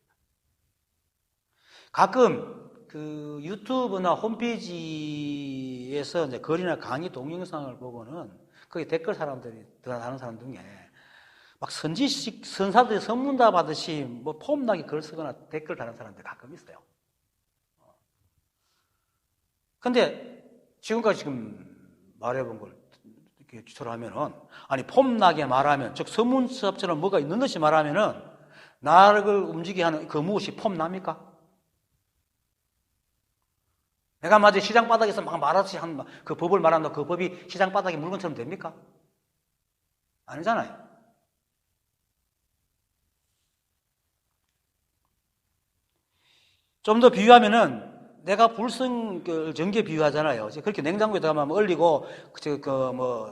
S1: 가끔 그 유튜브나 홈페이지에서 이제 글이나 강의 동영상을 보고는 거기 댓글 사람들이 다른 사람 중에 막 선지식 선사들이 선문답 하듯이 뭐 폼나게 글 쓰거나 댓글 다는 사람들 가끔 있어요. 근데 지금까지 말해본 걸 이렇게 주처를 하면은 폼나게 말하면 즉 선문답처럼 뭐가 있는 듯이 말하면은 나를 움직이게 하는 그 무엇이 폼납니까? 내가 마치 시장 바닥에서 막 말하듯이 한 그 법을 말한다. 그 법이 시장 바닥에 물건처럼 됩니까? 아니잖아요. 좀 더 비유하면은 내가 불성 전기에 비유하잖아요. 그렇게 냉장고에다가 얼리고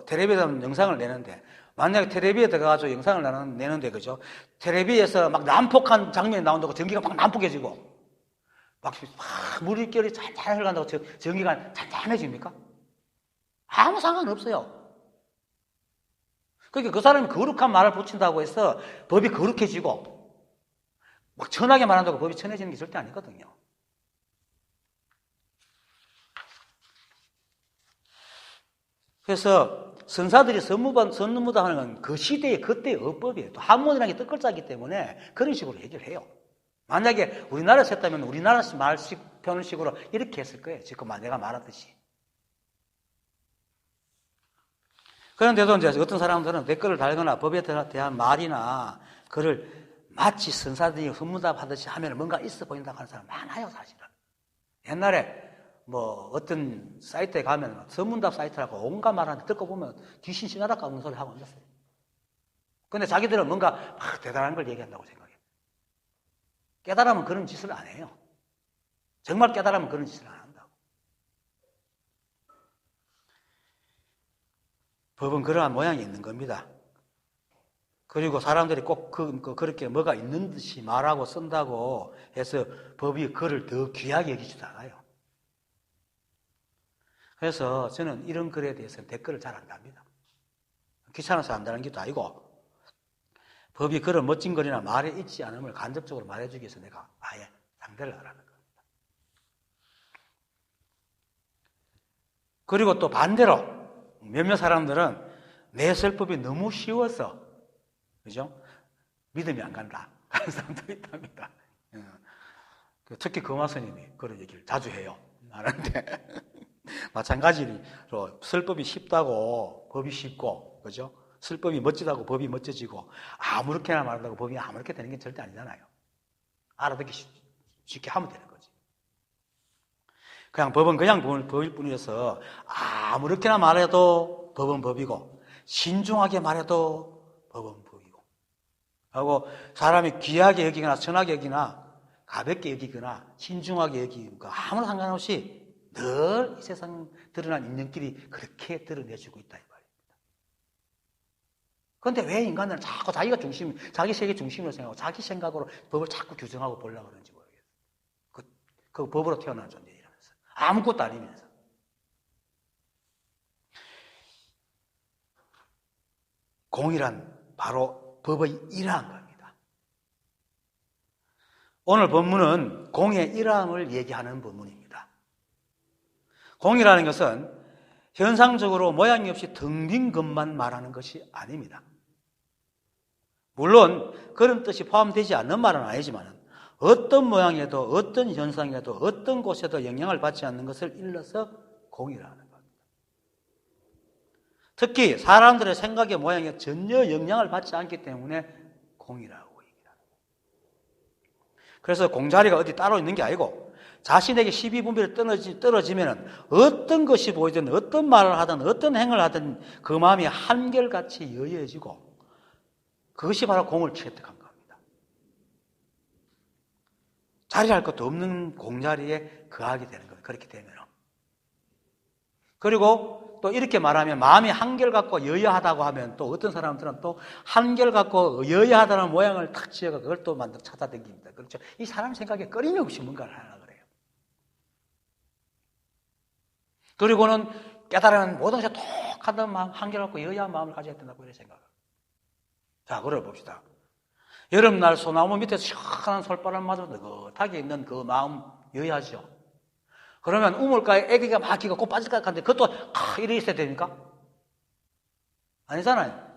S1: 텔레비에다 영상을 내는데 만약에 텔레비에 들어가서 영상을 내는데 그죠? 텔레비에서 막 난폭한 장면이 나온다고 전기가 막 난폭해지고 막 물결이 잔잔 흘러간다고 전기가 잔잔해집니까? 아무 상관없어요. 그러니까 그 사람이 거룩한 말을 붙인다고 해서 법이 거룩해지고 막 천하게 말한다고 법이 천해지는 게 절대 아니거든요. 그래서 선사들이 선무다 하는 건 그 시대의 그때의 어법이에요. 또 한문이라는 게 뜻글자이기 때문에 그런 식으로 얘기를 해요. 만약에 우리나라에서 했다면 우리나라 말식 표현식으로 이렇게 했을 거예요. 지금 내가 말하듯이. 그런데도 이제 어떤 사람들은 댓글을 달거나 법에 대한 말이나 글을 마치 선사들이 선문답 하듯이 하면 뭔가 있어 보인다고 하는 사람 많아요, 사실은. 옛날에 어떤 사이트에 가면 선문답 사이트라고 온갖 말하는데 듣고 보면 귀신 신하다고 하는 소리 하고 앉았어요. 근데 자기들은 뭔가 막 대단한 걸 얘기한다고 생각해요. 깨달으면 그런 짓을 안 해요. 정말 깨달으면 그런 짓을 안 한다고. 법은 그러한 모양이 있는 겁니다. 그리고 사람들이 꼭 그렇게 뭐가 있는 듯이 말하고 쓴다고 해서 법이 그를 더 귀하게 여기지도 않아요. 그래서 저는 이런 글에 대해서는 댓글을 잘 안 답니다. 귀찮아서 안다는 것도 아니고 법이 그런 멋진 글이나 말에 있지 않음을 간접적으로 말해주기 위해서 내가 아예 상대를 하라는 겁니다. 그리고 또 반대로 몇몇 사람들은 내 설법이 너무 쉬워서 그죠? 믿음이 안 간다 하는 사람도 있답니다. 특히 금화 스님이 그런 얘기를 자주 해요. 하는데 마찬가지로 설법이 쉽다고 법이 쉽고, 그죠? 설법이 멋지다고 법이 멋져지고, 아무렇게나 말한다고 법이 아무렇게 되는 게 절대 아니잖아요. 알아듣기 쉽게 하면 되는 거지. 그냥 법은 그냥 법일 뿐이어서 아무렇게나 말해도 법은 법이고, 신중하게 말해도 법은 법이고, 하고 사람이 귀하게 여기거나 천하게 여기나 가볍게 여기거나 신중하게 여기거나 아무나 상관없이 늘 이 세상 드러난 인연끼리 그렇게 드러내주고 있다 이 말입니다. 그런데 왜 인간은 자꾸 자기가 중심, 자기 세계 중심으로 생각하고 자기 생각으로 법을 자꾸 규정하고 보려고 그러는지 모르겠어요. 그 법으로 태어난 존재이라면서 아무것도 아니면서. 공이란 바로 법의 이러한 겁니다. 오늘 본문은 공의 이러함을 얘기하는 본문입니다. 공이라는 것은 현상적으로 모양이 없이 텅 빈 것만 말하는 것이 아닙니다. 물론 그런 뜻이 포함되지 않는 말은 아니지만 어떤 모양에도 어떤 현상에도 어떤 곳에도 영향을 받지 않는 것을 일러서 공이라는 겁니다. 특히 사람들의 생각의 모양에 전혀 영향을 받지 않기 때문에 공이라고 얘기합니다. 그래서 공자리가 어디 따로 있는 게 아니고 자신에게 시비분별이 떨어지면 어떤 것이 보이든 어떤 말을 하든 어떤 행을 하든 그 마음이 한결같이 여여지고 그것이 바로 공을 취득한 겁니다. 자리할 것도 없는 공자리에 거하게 되는 겁니다. 그렇게 되면. 그리고 또 이렇게 말하면 마음이 한결같고 여여하다고 하면 또 어떤 사람들은 또 한결같고 여여하다는 모양을 탁 지어가 그걸 또 만들어 찾아다닙니다. 그렇죠? 이 사람 생각에 끊임없이 뭔가를 하려고 그래요. 그리고는 깨달으면 모든 것이 똑같은 마음, 한결같고 여여한 마음을 가져야 된다고 이렇게 생각합니다. 자, 그걸 봅시다. 여름날 소나무 밑에서 시원한 솔바람 맞아 느긋하게 있는 그 마음 여여하죠. 그러면 우물가에 애기가 막 기가 꼭 빠질 것 같은데 그것도 이래 있어야 됩니까? 아니잖아요.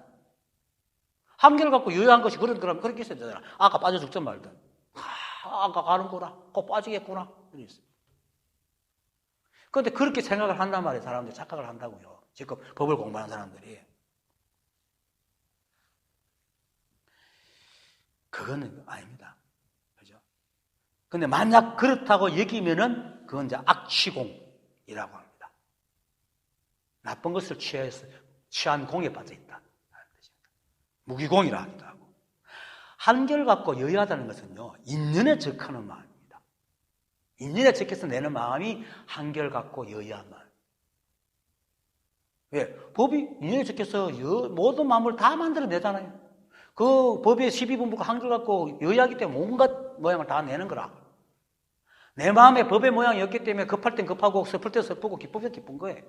S1: 한결같고 여여한 것이 그러면 그렇게 있어야 되잖아. 아까 빠져 죽든 말든. 아까 가는구나. 꼭 빠지겠구나. 이래 있어요. 그런데 그렇게 생각을 한단 말이에요. 사람들이 착각을 한다고요. 지금 법을 공부하는 사람들이. 그거는 아닙니다. 그죠? 근데 만약 그렇다고 여기면은 그건 이제 악취공이라고 합니다. 나쁜 것을 취한 공에 빠져 있다. 무기공이라 하기도 하고. 한결같고 여여하다는 것은요, 인연에 적하는 마음입니다. 인연에 적해서 내는 마음이 한결같고 여여한 마음. 왜? 법이 인연에 적해서 모든 마음을 다 만들어내잖아요. 그 법의 12분부가 한결같고 여여하기 때문에 온갖 모양을 다 내는 거라. 내 마음에 법의 모양이 없기 때문에 급할 땐 급하고 슬플 땐 슬프고 기쁠 땐 기쁜 거예요.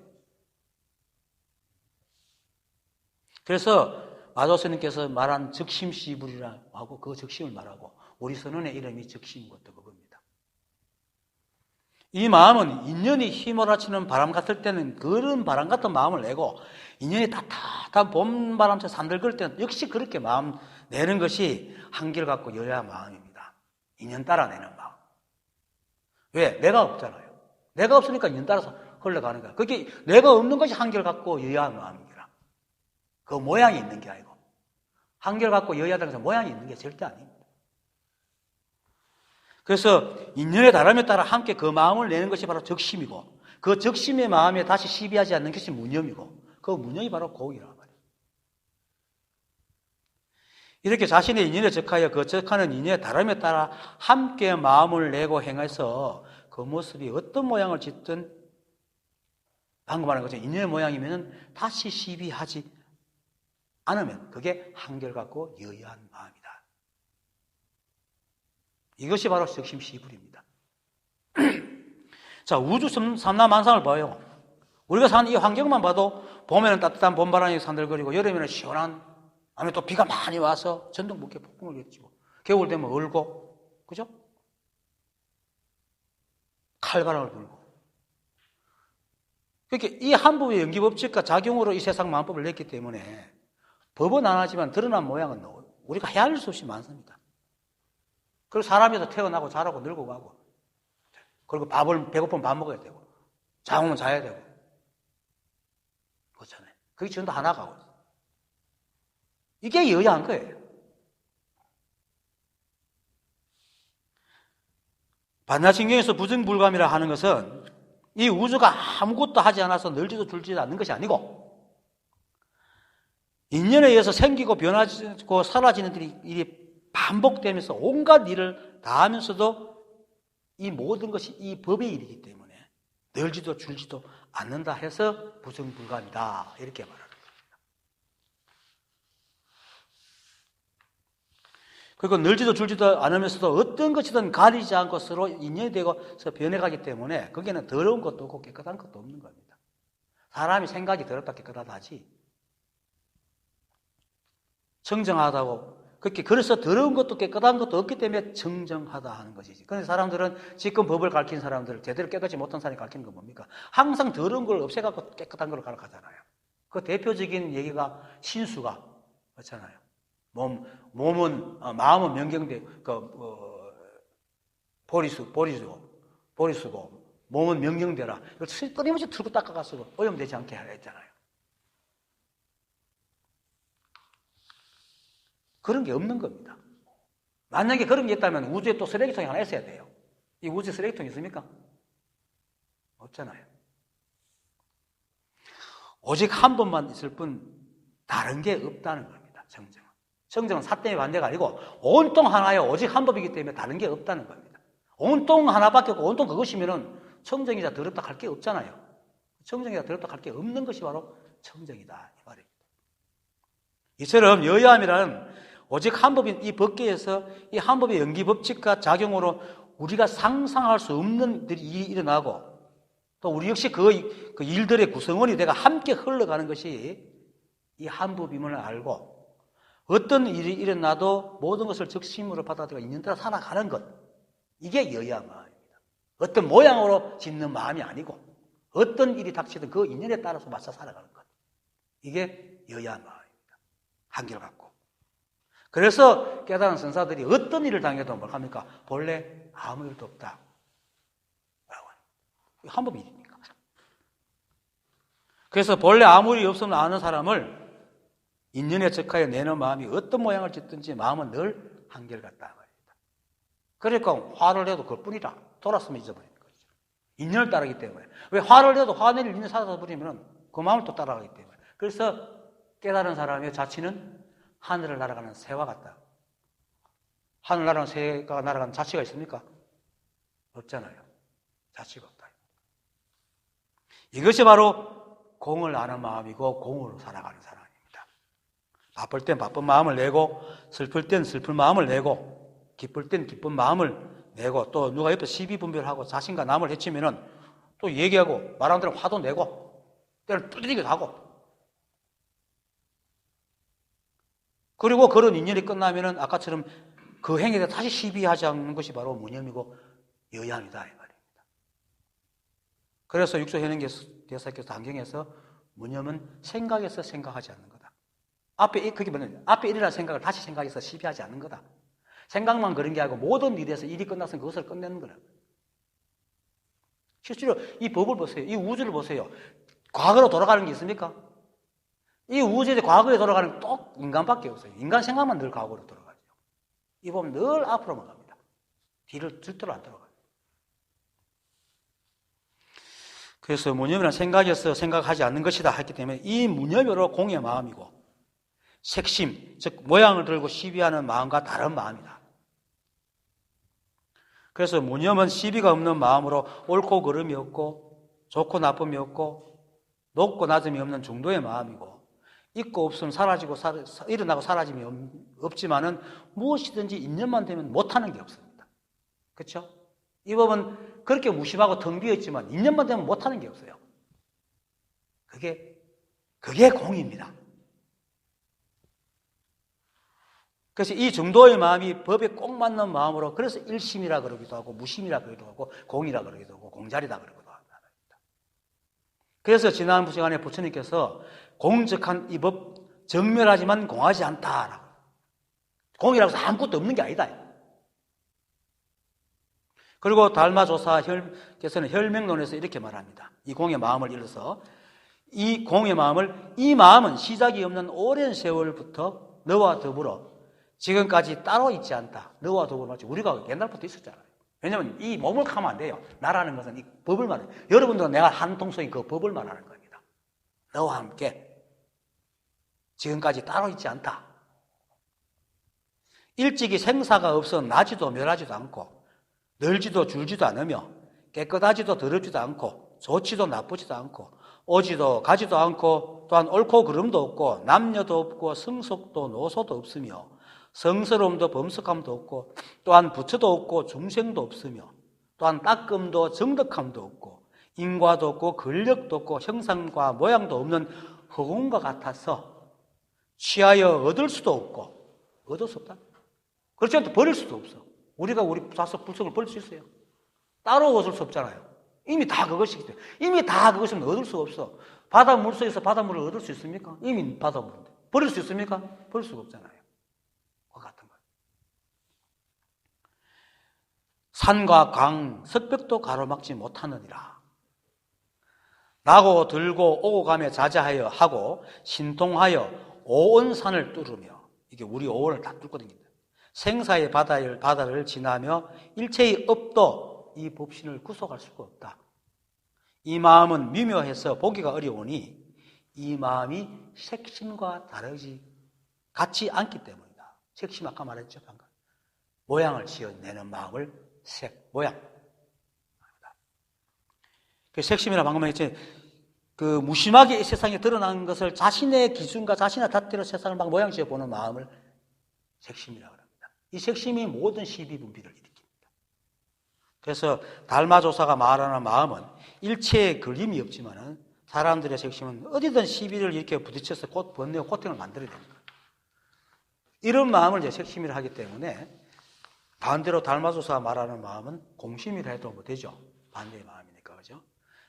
S1: 그래서 마도 스님께서 말한 적심시불이라고 하고 그 적심을 말하고 우리 선원의 이름이 적심인 것도 그겁니다. 이 마음은 인연이 휘몰아치는 바람 같을 때는 그런 바람 같은 마음을 내고 인연이 따뜻한 봄바람처럼 산들걸 때는 역시 그렇게 마음 내는 것이 한결같고 여여한 마음입니다. 인연 따라 내는 마음. 왜? 내가 없잖아요. 내가 없으니까 인연 따라서 흘러가는 거야. 그게 내가 없는 것이 한결같고 여여한 마음이라. 그 모양이 있는 게 아니고 한결같고 여여하다는 것은 모양이 있는 게 절대 아닙니다. 그래서 인연의 다름에 따라 함께 그 마음을 내는 것이 바로 적심이고 그 적심의 마음에 다시 시비하지 않는 것이 무념이고 그 무념이 바로 공이란 말이에요. 이렇게 자신의 인연에 적하여 그 적하는 인연의 다름에 따라 함께 마음을 내고 행해서 그 모습이 어떤 모양을 짓든 방금 말한 것처럼 인연의 모양이면 다시 시비하지 않으면 그게 한결같고 여여한 마음이다. 이것이 바로 적심시불입니다. 자, 우주 삼라만상을 봐요. 우리가 사는 이 환경만 봐도 봄에는 따뜻한 봄바람이 산들거리고 여름에는 시원한 아니면 또 비가 많이 와서 전동부께 폭풍을 일으키고 겨울 되면 얼고 그죠? 칼바람을 불고 그렇게 이 한 부의 연기법칙과 작용으로 이 세상 만법을 냈기 때문에 법은 안 하지만 드러난 모양은 우리가 헤아릴 수 없이 많습니다. 그리고 사람에서 태어나고 자라고 늙고 가고 그리고 배고프면 밥 먹어야 되고 잠오면 자야 되고. 그렇잖아요. 그게 전부 하나가. 이게 여야한 거예요. 반야신경에서 부정불감이라 하는 것은 이 우주가 아무것도 하지 않아서 늘지도 줄지도 않는 것이 아니고 인연에 의해서 생기고 변하고 사라지는 일이 반복되면서 온갖 일을 다 하면서도 이 모든 것이 이 법의 일이기 때문에 늘지도 줄지도 않는다 해서 부정불감이다 이렇게 말합니다. 그리고 늘지도 줄지도 않으면서도 어떤 것이든 가리지 않고 서로 인연이 되고서 변해가기 때문에 거기에는 더러운 것도 없고 깨끗한 것도 없는 겁니다. 사람이 생각이 더럽다 깨끗하다 하지 청정하다고 그렇게 그래서 더러운 것도 깨끗한 것도 없기 때문에 청정하다 하는 것이지. 그런데 사람들은 지금 법을 가르치는 사람들 제대로 깨끗이 못한 사람이 가르치는 건 뭡니까? 항상 더러운 걸 없애갖고 깨끗한 걸 가르치잖아요. 그 대표적인 얘기가 신수가 그렇잖아요. 마음은 명경대, 보리수고, 몸은 명경대라. 이걸 끊임없이 틀고 닦아가서 오염되지 않게 하려 했잖아요. 그런 게 없는 겁니다. 만약에 그런 게 있다면 우주에 또 쓰레기통이 하나 있어야 돼요. 이 우주에 쓰레기통이 있습니까? 없잖아요. 오직 한 번만 있을 뿐 다른 게 없다는 겁니다. 정정은. 정정은 사땜의 반대가 아니고 온통 하나요. 오직 한 법이기 때문에 다른 게 없다는 겁니다. 온통 하나밖에 없고 온통 그것이면은 청정이자 더럽다 할 게 없잖아요. 청정이자 더럽다 할 게 없는 것이 바로 청정이다 이 말입니다. 이처럼 여야함이라는 오직 한 법인 이 법계에서 이 한 법의 연기 법칙과 작용으로 우리가 상상할 수 없는 일이 일어나고 또 우리 역시 그 일들의 구성원이 돼가 함께 흘러가는 것이 이 한 법임을 알고 어떤 일이 일어나도 모든 것을 적심으로 받아들여 있는 대로 살아가는 것. 이게 여야 마음입니다. 어떤 모양으로 짓는 마음이 아니고 어떤 일이 닥치든 그 인연에 따라서 맞춰 살아가는 것. 이게 여야 마음입니다. 한결같고. 그래서 깨달은 선사들이 어떤 일을 당해도 뭘 합니까? 본래 아무 일도 없다. 라고 합니다. 한 법 일입니까? 그래서 본래 아무 일이 없음을 아는 사람을 인연에 적하여 내는 마음이 어떤 모양을 짓든지 마음은 늘 한결같다 말입니다. 그러니까 화를 내도 그것뿐이라 돌았으면 잊어버리는 거죠. 인연을 따르기 때문에. 왜 화를 내도 화낼 인연 살아서 버리면 그 마음을 또 따라가기 때문에. 그래서 깨달은 사람의 자치는 하늘을 날아가는 새와 같다. 하늘 날아가는 새가 날아가는 자치가 있습니까? 없잖아요. 자치가 없다. 이것이 바로 공을 아는 마음이고 공으로 살아가는 사람입니다. 바쁠 땐 바쁜 마음을 내고 슬플 땐 슬픈 마음을 내고 기쁠 땐 기쁜 마음을 내고 또 누가 옆에 시비 분별하고 자신과 남을 해치면은 또 얘기하고 말하는 대로 화도 내고 때를 두드리기도 하고 그리고 그런 인연이 끝나면은 아까처럼 그 행위에 대해 다시 시비하지 않는 것이 바로 무념이고 여양이다 이 말입니다. 그래서 육조현행대사께서 단경에서 무념은 생각에서 생각하지 않는 거다. 그게 뭐냐면 앞에 일이라는 생각을 다시 생각해서 시비하지 않는 거다. 생각만 그런 게 아니고 모든 일에서 일이 끝났으면 그것을 끝내는 거라. 실제로 이 법을 보세요. 이 우주를 보세요. 과거로 돌아가는 게 있습니까? 이 우주에 과거에 돌아가는 또 인간밖에 없어요. 인간 생각만 늘 과거로 돌아가죠. 이 법은 늘 앞으로만 갑니다. 뒤를 절대로 안 돌아가요. 그래서 무념이란 생각에서 생각하지 않는 것이다 했기 때문에 이 무념으로 공의 마음이고 색심, 즉 모양을 들고 시비하는 마음과 다른 마음이다. 그래서 무념은 시비가 없는 마음으로 옳고 그름이 없고 좋고 나쁨이 없고 높고 낮음이 없는 중도의 마음이고 있고 없으면 사라지고 일어나고 사라짐이 없지만은 무엇이든지 인연만 되면 못하는 게 없습니다. 그렇죠? 이 법은 그렇게 무심하고 텅 비어있지만 인연만 되면 못하는 게 없어요. 그게 공입니다. 그래서 이 정도의 마음이 법에 꼭 맞는 마음으로 그래서 일심이라 그러기도 하고 무심이라 그러기도 하고 공이라 그러기도 하고 공자리다 그러기도 합니다. 그래서 지난 시간에 부처님께서 공적한 이 법 정멸하지만 공하지 않다라고. 공이라고 해서 아무것도 없는 게 아니다. 그리고 달마조사께서는 혈맹론에서 이렇게 말합니다. 이 공의 마음을 일러서 이 공의 마음을 이 마음은 시작이 없는 오랜 세월부터 너와 더불어 지금까지 따로 있지 않다. 너와 더불어 마치 우리가 옛날부터 있었잖아요. 왜냐하면 이 몸을 가면 안 돼요. 나라는 것은 이 법을 말해요. 여러분들은 내가 한 통속인 그 법을 말하는 겁니다. 너와 함께 지금까지 따로 있지 않다. 일찍이 생사가 없어 나지도 멸하지도 않고 늘지도 줄지도 않으며 깨끗하지도 더럽지도 않고 좋지도 나쁘지도 않고 오지도 가지도 않고 또한 옳고 그름도 없고 남녀도 없고 성속도 노소도 없으며 성스러움도 범석함도 없고 또한 부처도 없고 중생도 없으며 또한 따끔도 정덕함도 없고 인과도 없고 근력도 없고 형상과 모양도 없는 허공과 같아서 취하여 얻을 수도 없고 얻을 수 없다. 그렇지 않고 버릴 수도 없어. 우리가 우리 자석 불석을 버릴 수 있어요. 따로 얻을 수 없잖아요. 이미 다 그것이기 때문에. 이미 다 그것이면 얻을 수가 없어. 바닷물 속에서 바닷물을 얻을 수 있습니까? 이미 바닷물인데. 버릴 수 있습니까? 버릴 수가 없잖아요. 그와 같은 거예요. 산과 강, 석벽도 가로막지 못하느니라. 나고 들고 오고 가며 자자하여 하고 신통하여 온 산을 뚫으며 이게 우리 오온을 다 뚫고 다닙니다. 생사의 바다를 지나며 일체의 업도 이 법신을 구속할 수가 없다. 이 마음은 미묘해서 보기가 어려우니 이 마음이 색심과 다르지 같지 않기 때문이다. 색심 아까 말했죠. 방금. 모양을 지어내는 마음을 색, 모양. 그 색심이라 방금 했지. 그 무심하게 이 세상에 드러난 것을 자신의 기준과 자신의 잣대로 세상을 막 모양 지어보는 마음을 색심이라고 합니다. 이 색심이 모든 시비분비를 일으킵니다. 그래서 달마조사가 말하는 마음은 일체의 그림이 없지만은 사람들의 색심은 어디든 시비를 이렇게 부딪혀서 번뇌와 고통을 만들어야 됩니다. 이런 마음을 이제 색심이라 하기 때문에 반대로 달마조사가 말하는 마음은 공심이라 해도 뭐 되죠. 반대의 마음이니까, 그죠?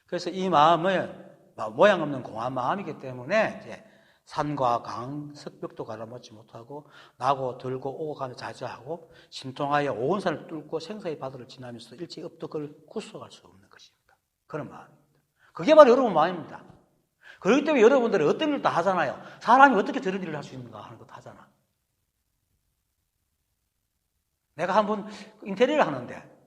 S1: 그래서 이 마음은 모양 없는 공한 마음이기 때문에 이제 산과 강, 석벽도 가로막지 못하고 나고 들고 오고 가며 자자하고 신통하여 온 산을 뚫고 생사의 바다를 지나면서 일체의 업덕을 구속할 수 없는 것입니다. 그런 마음입니다. 그게 바로 여러분 마음입니다. 그렇기 때문에 여러분들이 어떤 일을 다 하잖아요. 사람이 어떻게 저런 일을 할 수 있는가 하는 것도 하잖아. 내가 한번 인테리어를 하는데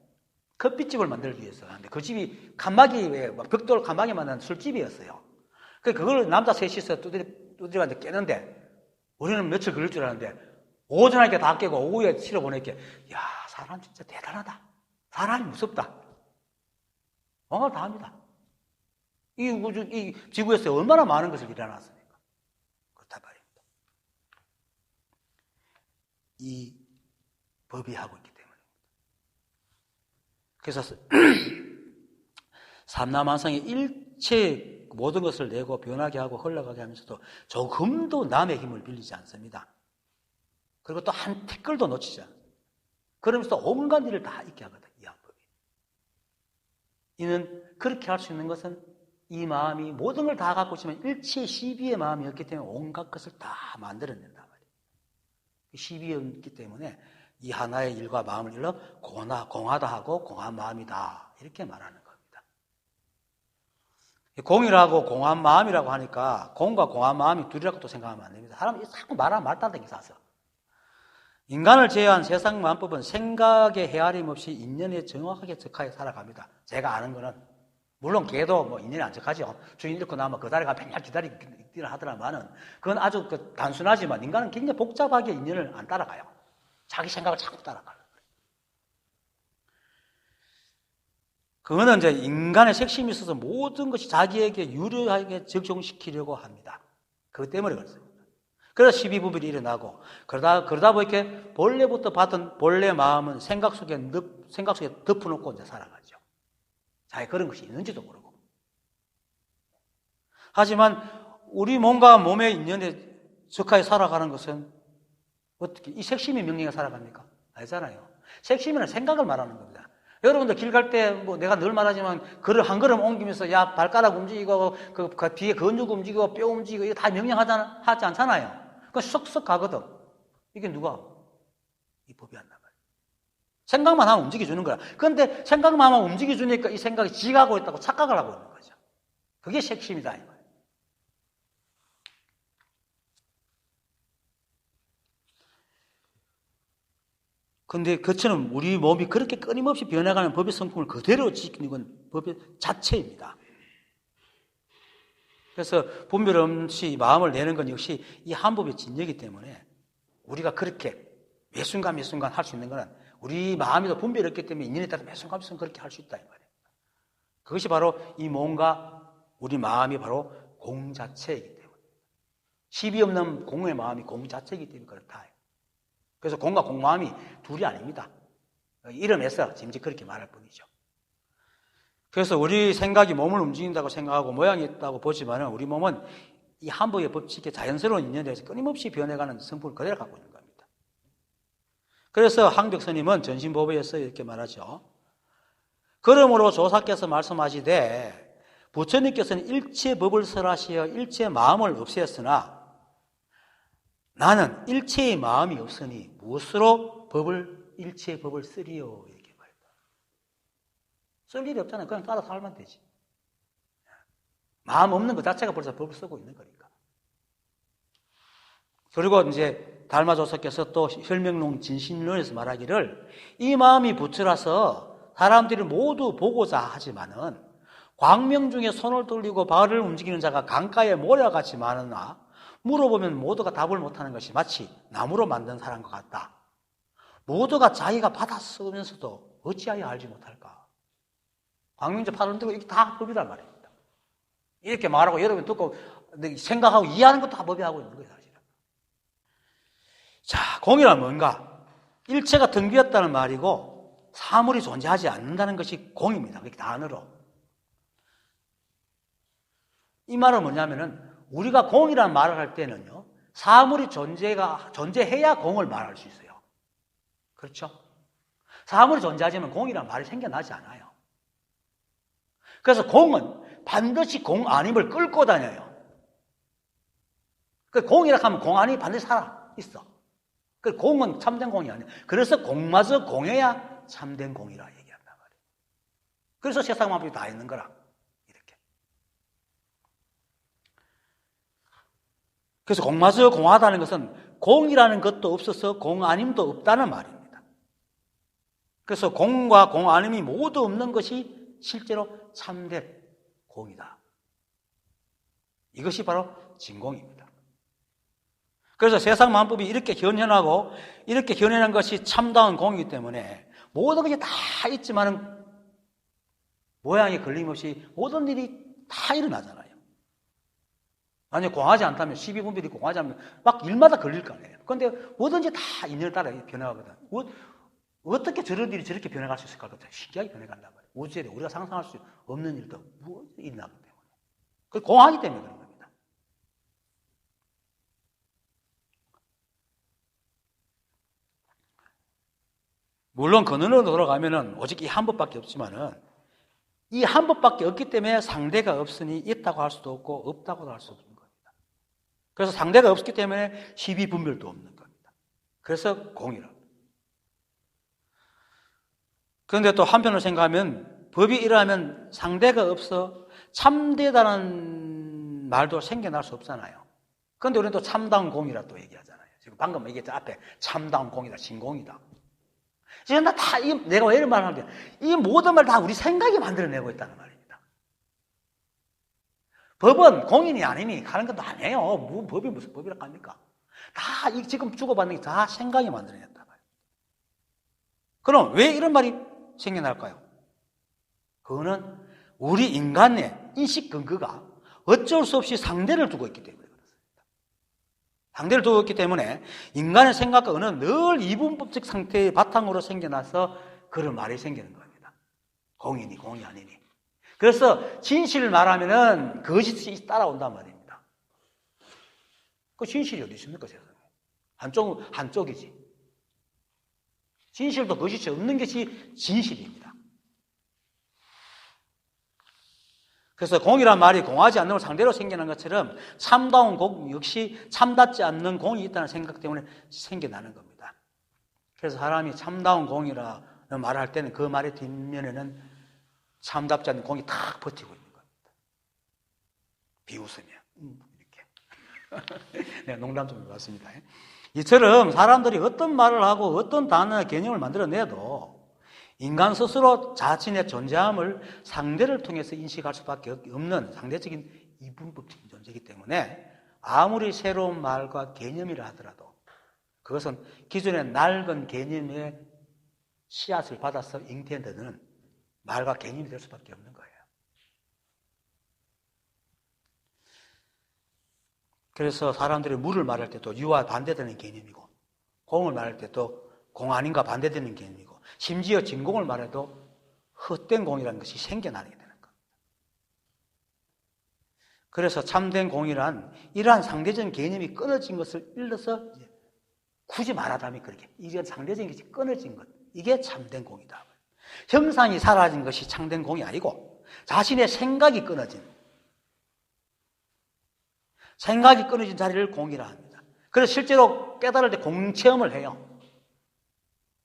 S1: 커피집을 만들기 위해서 하는데 그 집이 칸막이, 벽돌 칸막이 만든 술집이었어요. 그걸 남자 셋이서 두드려봤는데 깨는데 우리는 며칠 걸릴 줄 알았는데 오전에 이렇게 다 깨고 오후에 치러 보내니까 야, 사람 진짜 대단하다. 사람이 무섭다. 뭔가를 다 합니다. 이 지구에서 얼마나 많은 것을 일어났습니까? 그렇단 말입니다. 이 법이 하고 있기 때문입니다. 그래서 삼라만상의 일체 모든 것을 내고 변하게 하고 흘러가게 하면서도 조금도 남의 힘을 빌리지 않습니다. 그리고 또 한 티끌도 놓치지 않습니다. 그러면서 온갖 일을 다 있게 하거든, 이 양법이. 이는 그렇게 할 수 있는 것은 이 마음이 모든 걸 다 갖고 있으면 일체 시비의 마음이었기 때문에 온갖 것을 다 만들어낸단 말이에요. 시비였기 때문에 이 하나의 일과 마음을 일러 공하다 하고 공한 마음이다. 이렇게 말하는 겁니다. 공이라고 공한 마음이라고 하니까 공과 공한 마음이 둘이라고 또 생각하면 안 됩니다. 사람이 자꾸 말하면 말다되게 사서. 인간을 제외한 세상 마음법은 생각의 헤아림 없이 인연에 정확하게 적하여 살아갑니다. 제가 아는 거는 물론 개도 뭐 인연이 안 적하죠. 주인 잃고 나면 그 자리가 맨날 기다리기를 하더라마는 그건 아주 단순하지만 인간은 굉장히 복잡하게 인연을 안 따라가요. 자기 생각을 자꾸 따라가요. 그거는 이제 인간의 색심이 있어서 모든 것이 자기에게 유리하게 적용시키려고 합니다. 그것 때문에 그렇습니다. 그래서 시비분별이 일어나고 그러다 보니까 본래부터 받은 본래 마음은 생각 속에 덮어놓고 이제 살아가죠. 자기 그런 것이 있는지도 모르고. 하지만 우리 몸과 몸의 인연에 적하여 살아가는 것은 어떻게 이 색심이 명령에 살아갑니까? 아니잖아요. 색심이는 생각을 말하는 겁니다. 여러분들 길 갈 때 뭐 내가 늘 말하지만 한 걸음 옮기면서 야 발가락 움직이고 그 뒤에 근육 움직이고 뼈 움직이고 이거 다 명령하지 않잖아요. 그거 쏙쏙 가거든. 이게 누가? 이 법이 한단 말이에요. 생각만 하면 움직여주는 거야. 그런데 생각만 하면 움직여주니까 이 생각이 지가 하고 있다고 착각을 하고 있는 거죠. 그게 핵심이다, 이 말이에요. 근데 그처럼 우리 몸이 그렇게 끊임없이 변해가는 법의 성품을 그대로 지키는 건 법의 자체입니다. 그래서 분별 없이 마음을 내는 건 역시 이 한법의 진리이기 때문에 우리가 그렇게 매 순간 할 수 있는 거는 우리 마음에도 분별이 없기 때문에 인연에 따라 매 순간 그렇게 할 수 있다, 이 말이에요. 그것이 바로 이 몸과 우리 마음이 바로 공 자체이기 때문에, 시비 없는 공의 마음이 공 자체이기 때문에 그렇다. 그래서 공과 공마음이 둘이 아닙니다. 이름에서 짐짓 그렇게 말할 뿐이죠. 그래서 우리 생각이 몸을 움직인다고 생각하고 모양이 있다고 보지만 우리 몸은 이 한법의 법칙에 자연스러운 인연에서 끊임없이 변해가는 성품을 그대로 갖고 있는 겁니다. 그래서 항벽 스님은 전신보배에서 이렇게 말하죠. 그러므로 조사께서 말씀하시되 부처님께서는 일체 법을 설하시어 일체 마음을 없애었으나 나는 일체의 마음이 없으니 무엇으로 일체의 법을 쓰리요, 이렇게 말했다. 쓸 일이 없잖아요. 그냥 따라 살면 되지. 마음 없는 것 자체가 벌써 법을 쓰고 있는 거니까. 그리고 이제 달마조사께서 또 혈명론 진신론에서 말하기를 이 마음이 부처라서 사람들이 모두 보고자 하지만은 광명 중에 손을 돌리고 발을 움직이는 자가 강가에 모래같이 많으나 물어보면 모두가 답을 못하는 것이 마치 나무로 만든 사람과 같다. 모두가 자기가 받아 쓰면서도 어찌하여 알지 못할까? 광명제 팔을 들고 이게 다 법이란 말입니다. 이렇게 말하고 여러분 듣고 생각하고 이해하는 것도 다 법이 하고 있는 거예요, 사실은. 자, 공이란 뭔가? 일체가 등 비었다는 말이고 사물이 존재하지 않는다는 것이 공입니다. 그렇게 단어로. 이 말은 뭐냐면은 우리가 공이라는 말을 할 때는요, 사물이 존재해야 공을 말할 수 있어요. 그렇죠? 사물이 존재하지만 공이라는 말이 생겨나지 않아요. 그래서 공은 반드시 공 아님을 끌고 다녀요. 그 공이라 하면 공 아님이 반드시 살아 있어. 그 공은 참된 공이 아니에요. 그래서 공마저 공해야 참된 공이라 얘기한단 말이에요. 그래서 세상 만법이 다 있는 거라. 그래서 공마저 공하다는 것은 공이라는 것도 없어서 공 아님도 없다는 말입니다. 그래서 공과 공 아님이 모두 없는 것이 실제로 참된 공이다. 이것이 바로 진공입니다. 그래서 세상 만법이 이렇게 현현하고 이렇게 현현한 것이 참다운 공이기 때문에 모든 것이 다 있지만은 모양이 걸림없이 모든 일이 다 일어나잖아요. 아니, 공하지 않다면, 12분별이 공하지 않으면 막 일마다 걸릴 거 아니에요. 그런데 뭐든지 다 인연에 따라 변해가거든. 어떻게 저런 일이 저렇게 변해갈 수 있을까? 신기하게 변해간단 말이에요. 우주에 우리가 상상할 수 없는 일도 일어나기 때문에. 그 공하기 때문에 그런 겁니다. 물론 근원으로 돌아가면은 오직 이 한 법밖에 없지만은 이 한 법밖에 없기 때문에 상대가 없으니 있다고 할 수도 없고 없다고도 할 수 없는 겁니다. 그래서 상대가 없기 때문에 12분별도 없는 겁니다. 그래서 공이라고. 그런데 또 한편으로 생각하면 법이 일어나면 상대가 없어 참되다는 말도 생겨날 수 없잖아요. 그런데 우리는 또 참다운 공이라 또 얘기하잖아요. 지금 방금 얘기했죠. 앞에 참다운 공이다, 진공이다. 지금 내가 왜 이런 말을 하는데 이 모든 말 다 우리 생각이 만들어내고 있다는 말입니다. 법은 공인이 아니니 가는 것도 아니에요. 법이 무슨 법이라고 합니까? 다 지금 주고받는 게 다 생각이 만들어냈단 말이에요. 그럼 왜 이런 말이 생겨날까요? 그거는 우리 인간의 인식 근거가 어쩔 수 없이 상대를 두고 있기 때문에 그렇습니다. 상대를 두고 있기 때문에 인간의 생각과 의는 늘 이분법적 상태의 바탕으로 생겨나서 그런 말이 생기는 겁니다. 공이니 공이 아니니. 그래서 진실을 말하면은 거짓이 따라온단 말입니다. 그 진실이 어디 있습니까, 세상에? 한쪽이지. 진실도 거짓이 없는 것이 진실입니다. 그래서 공이란 말이 공하지 않는 걸 상대로 생겨난 것처럼 참다운 공 역시 참답지 않는 공이 있다는 생각 때문에 생겨나는 겁니다. 그래서 사람이 참다운 공이라 말할 때는 그 말의 뒷면에는 참답지 않은 공이 탁 버티고 있는 겁니다. 비웃으며 이렇게. 네, 농담 좀 해봤습니다. 이처럼 사람들이 어떤 말을 하고 어떤 단어나 개념을 만들어내도 인간 스스로 자신의 존재함을 상대를 통해서 인식할 수밖에 없는 상대적인 이분법적인 존재이기 때문에 아무리 새로운 말과 개념이라 하더라도 그것은 기존의 낡은 개념의 씨앗을 받아서 잉태되는 말과 개념이 될 수밖에 없는 거예요. 그래서 사람들이 물을 말할 때도 유와 반대되는 개념이고, 공을 말할 때도 공 아닌가 반대되는 개념이고, 심지어 진공을 말해도 헛된 공이라는 것이 생겨나게 되는 겁니다. 그래서 참된 공이란 이러한 상대적인 개념이 끊어진 것을 일러서 굳이 말하자면 그렇게 이런 상대적인 것이 끊어진 것, 이게 참된 공이다. 형상이 사라진 것이 참된 공이 아니고 자신의 생각이 끊어진 자리를 공이라 합니다. 그래서 실제로 깨달을 때 공체험을 해요.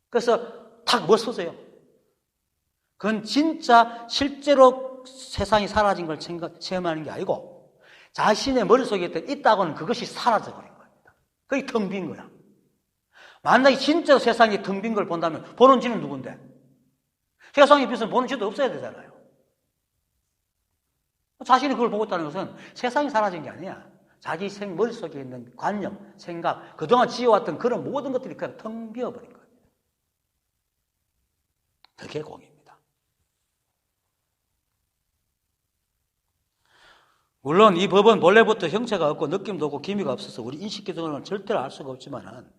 S1: 그래서 탁 멋서져요. 그건 진짜 실제로 세상이 사라진 걸 체험하는 게 아니고 자신의 머릿속에 있다고는 그것이 사라져버린 겁니다. 그게 텅 빈 거야. 만약에 진짜 세상이 텅 빈 걸 본다면 보는 지는 누군데? 세상에 비해서 보는 지도 없어야 되잖아요. 자신이 그걸 보고 있다는 것은 세상이 사라진 게 아니야. 자기 머릿속에 있는 관념, 생각, 그동안 지어왔던 그런 모든 것들이 그냥 텅 비어버린 거예요. 그게 공입니다. 물론 이 법은 본래부터 형체가 없고 느낌도 없고 기미가 없어서 우리 인식 기준으로는 절대로 알 수가 없지만은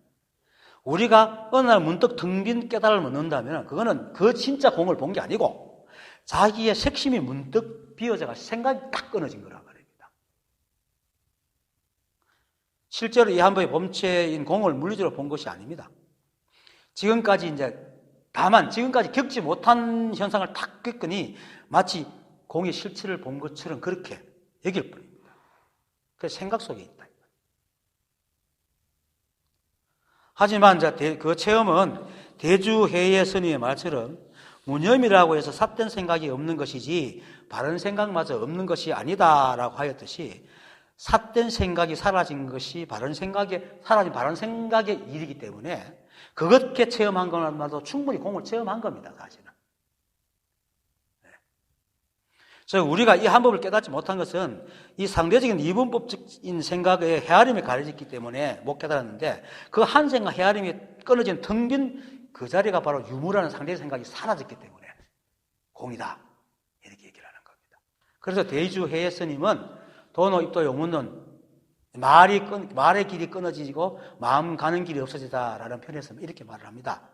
S1: 우리가 어느 날 문득 텅 빈 깨달음을 얻는다면 그거는 그 진짜 공을 본 게 아니고 자기의 색심이 문득 비어져가 생각이 딱 끊어진 거란 말입니다. 실제로 이 한법의 본체인 공을 물리적으로 본 것이 아닙니다. 지금까지 겪지 못한 현상을 딱 겪으니 마치 공의 실체를 본 것처럼 그렇게 여길 뿐입니다. 그래서 생각 속에 있다. 하지만 그 체험은 대주해의 스님의 말처럼 무념이라고 해서 삿된 생각이 없는 것이지 바른 생각마저 없는 것이 아니다라고 하였듯이 삿된 생각이 사라진 것이 사라진 바른 생각의 일이기 때문에 그것게 체험한 것만도 충분히 공을 체험한 겁니다, 사실은. 네. 즉, 우리가 이 한법을 깨닫지 못한 것은 이 상대적인 이분법적인 생각의 헤아림에 가려졌기 때문에 못 깨달았는데 그 한 생각 헤아림이 끊어진 텅 빈 그 자리가 바로 유무라는 상대의 생각이 사라졌기 때문에 공이다. 이렇게 얘기를 하는 겁니다. 그래서 대주해의 스님은 도노 입도 용문론 말의 길이 끊어지고 마음 가는 길이 없어지다라는 편에서 이렇게 말을 합니다.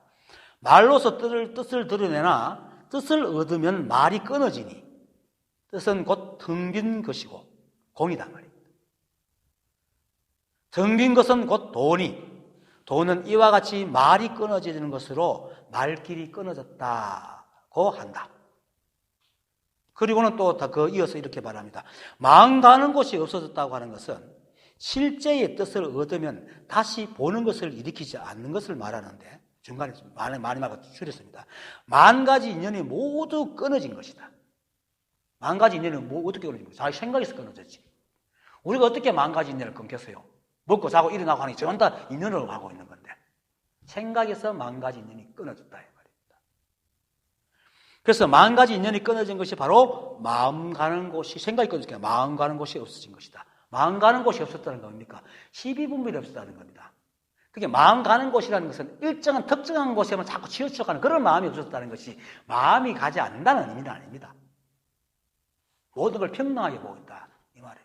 S1: 말로서 뜻을 드러내나 뜻을 얻으면 말이 끊어지니 뜻은 곧 텅 빈 것이고 공이다 말입니다. 텅 빈 것은 곧 돈은 이와 같이 말이 끊어지는 것으로 말길이 끊어졌다고 한다. 그리고는 또 이어서 이렇게 말합니다. 마음 가는 곳이 없어졌다고 하는 것은 실제의 뜻을 얻으면 다시 보는 것을 일으키지 않는 것을 말하는데 중간에 많이 말고 줄였습니다. 만 가지 인연이 모두 끊어진 것이다. 만 가지 인연이 어떻게 끊어진 거죠? 자기 생각에서 끊어졌지. 우리가 어떻게 만 가지 인연을 끊겠어요? 먹고 자고 일어나고 하니 전부 다 인연으로 가고 있는 건데 생각에서 만 가지 인연이 끊어졌다 이 말입니다. 그래서 만 가지 인연이 끊어진 것이 바로 마음 가는 곳이 생각이 끊어지니까 마음 가는 곳이 없어진 것이다. 마음 가는 곳이 없었다는 건 뭡니까? 12분별이 없었다는 겁니다. 그게 마음 가는 곳이라는 것은 일정한 특정한 곳에만 자꾸 치우쳐가는 그런 마음이 없었다는 것이 마음이 가지 않는다는 의미는 아닙니다. 모든 걸 평등하게 보고 있다 이 말입니다.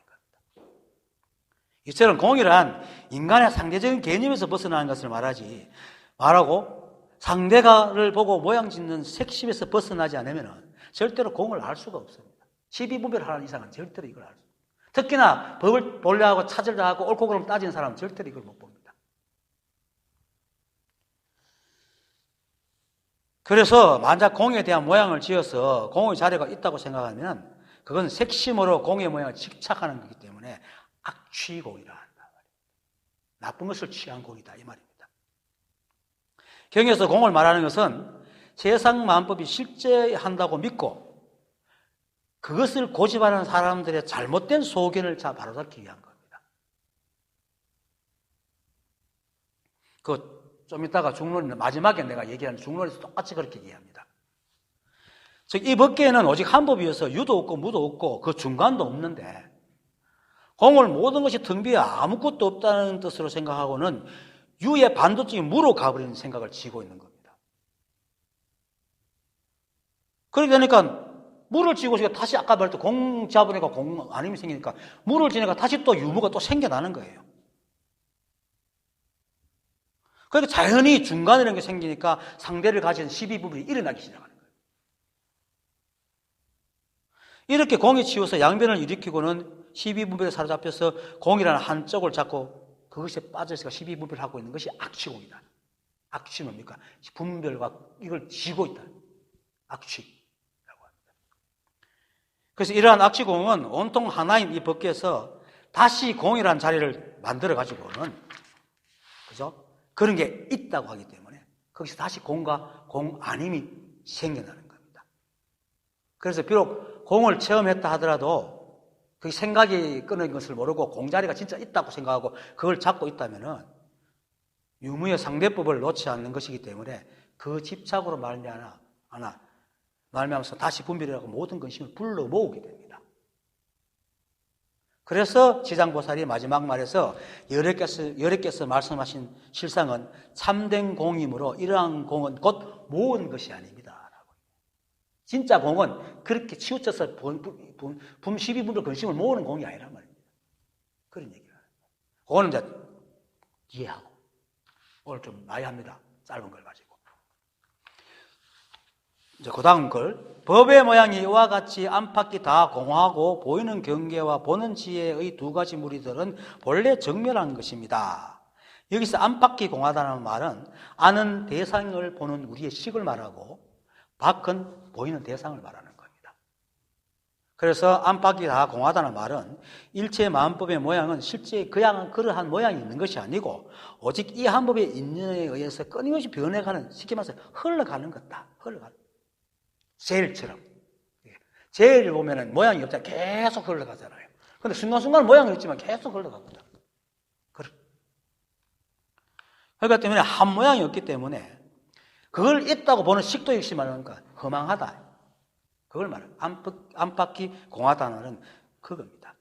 S1: 이처럼 공이란 인간의 상대적인 개념에서 벗어나는 것을 말하고 상대가를 보고 모양 짓는 색심에서 벗어나지 않으면 절대로 공을 알 수가 없습니다. 12분별하는 이상은 절대로 이걸 알 수 없습니다. 특히나 법을 본래하고 찾으려 하고 옳고 그름 따지는 사람은 절대로 이걸 못 봅니다. 그래서 만약 공에 대한 모양을 지어서 공의 자료가 있다고 생각하면 그건 색심으로 공의 모양을 집착하는 거기 때문에 악취공이라 한다. 나쁜 것을 취한 공이다 이 말입니다. 경에서 공을 말하는 것은 세상만법이 실제한다고 믿고 그것을 고집하는 사람들의 잘못된 소견을 바로잡기 위한 겁니다. 좀 이따가 중론이 마지막에 내가 얘기하는 중론에서 똑같이 그렇게 얘기합니다. 즉, 이 법계에는 오직 한 법이어서 유도 없고 무도 없고 그 중간도 없는데 공을 모든 것이 텅 비어 아무것도 없다는 뜻으로 생각하고는 유의 반대쪽인 무로 가버리는 생각을 지고 있는 겁니다. 그러게 되니까 무를 지고 다시 아까 말했던 공 잡으니까 공 아님이 생기니까 무를 지니까 다시 또 유무가 또 생겨나는 거예요. 그러니까 자연히 중간이라는 게 생기니까 상대를 가진 시비부분이 일어나기 시작하는 거예요. 이렇게 공이 치워서 양변을 일으키고는 시비분별에 사로잡혀서 공이라는 한쪽을 잡고 그것에 빠져서 시비분별을 하고 있는 것이 악취공이다. 악취 뭡니까? 분별과 이걸 쥐고 있다. 악취. 그래서 이러한 악취공은 온통 하나인 이 법계에서 다시 공이라는 자리를 만들어 가지고는, 그죠? 그런 게 있다고 하기 때문에 거기서 다시 공과 공 아님이 생겨나는 겁니다. 그래서 비록 공을 체험했다 하더라도 그 생각이 끄는 것을 모르고 공자리가 진짜 있다고 생각하고 그걸 잡고 있다면은 유무의 상대법을 놓지 않는 것이기 때문에 그 집착으로 말미암아서 다시 분별이라고 모든 근심을 불러 모으게 됩니다. 그래서 지장보살이 마지막 말에서 여러께서 말씀하신 실상은 참된 공이므로 이러한 공은 곧 모은 것이 아닙니다. 진짜 공은 그렇게 치우쳐서 시비분별 근심을 모으는 공이 아니란 말입니다. 그런 얘기를 하는 거예요. 그거는 이제 이해하고 오늘 좀 많이 합니다. 짧은 걸 가지고. 이제 그 다음 걸, 법의 모양이 이와 같이 안팎이 다 공하고 보이는 경계와 보는 지혜의 두 가지 무리들은 본래 정멸한 것입니다. 여기서 안팎이 공하다는 말은 아는 대상을 보는 우리의 식을 말하고 밖은 보이는 대상을 말하는 겁니다. 그래서 안팎이 다 공하다는 말은 일체 마음법의 모양은 실제 그러한 모양이 있는 것이 아니고 오직 이 한 법의 인연에 의해서 끊임없이 변해가는, 쉽게 말해서 흘러가는 것다. 흘러가는. 젤처럼. 젤을 보면은 모양이 없잖아요. 계속 흘러가잖아요. 근데 순간순간 모양이 있지만 계속 흘러가거든. 그러니까 때문에 한 모양이 없기 때문에 그걸 있다고 보는 식도 역시 말하니까 허망하다. 그걸 말해요. 안팎이 공하다는 말은 그겁니다.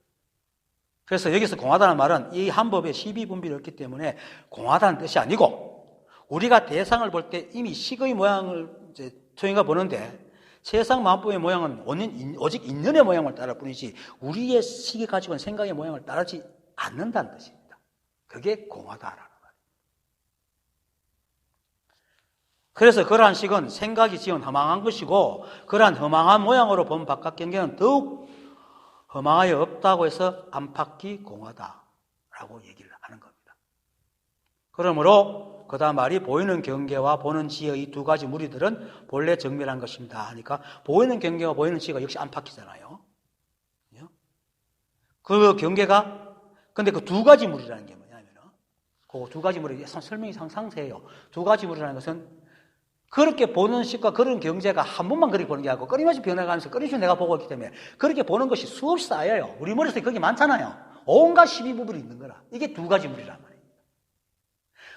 S1: 그래서 여기서 공하다는 말은 이 한 법에 시비분별이 없기 때문에 공하다는 뜻이 아니고 우리가 대상을 볼 때 이미 식의 모양을 이제 통해가 보는데 세상 마음법의 모양은 오직 인연의 모양을 따를 뿐이지 우리의 식이 가지고 있는 생각의 모양을 따르지 않는다는 뜻입니다. 그게 공하다라는 말이에요. 그래서 그러한 식은 생각이 지은 허망한 것이고 그러한 허망한 모양으로 본 바깥 경계는 더욱 허망하여 없다고 해서 안팎이 공하다라고 얘기를 하는 겁니다. 그러므로 그 다음 말이 보이는 경계와 보는 지혜의 이 두 가지 무리들은 본래 정멸한 것입니다 하니까 보이는 경계와 보이는 지혜가 역시 안팎이잖아요. 그 경계가 근데 그 두 가지 무리라는 게 뭐냐면 그 두 가지 무리 설명이 상세해요. 두 가지 무리라는 것은 그렇게 보는 식과 그런 경제가 한 번만 그렇게 보는 게 아니고 끊임없이 변해가면서 끊임없이 내가 보고 있기 때문에 그렇게 보는 것이 수없이 쌓여요. 우리 머릿속에 그게 많잖아요. 온갖 시비분별이 있는 거라. 이게 두 가지 무리란 말이에요.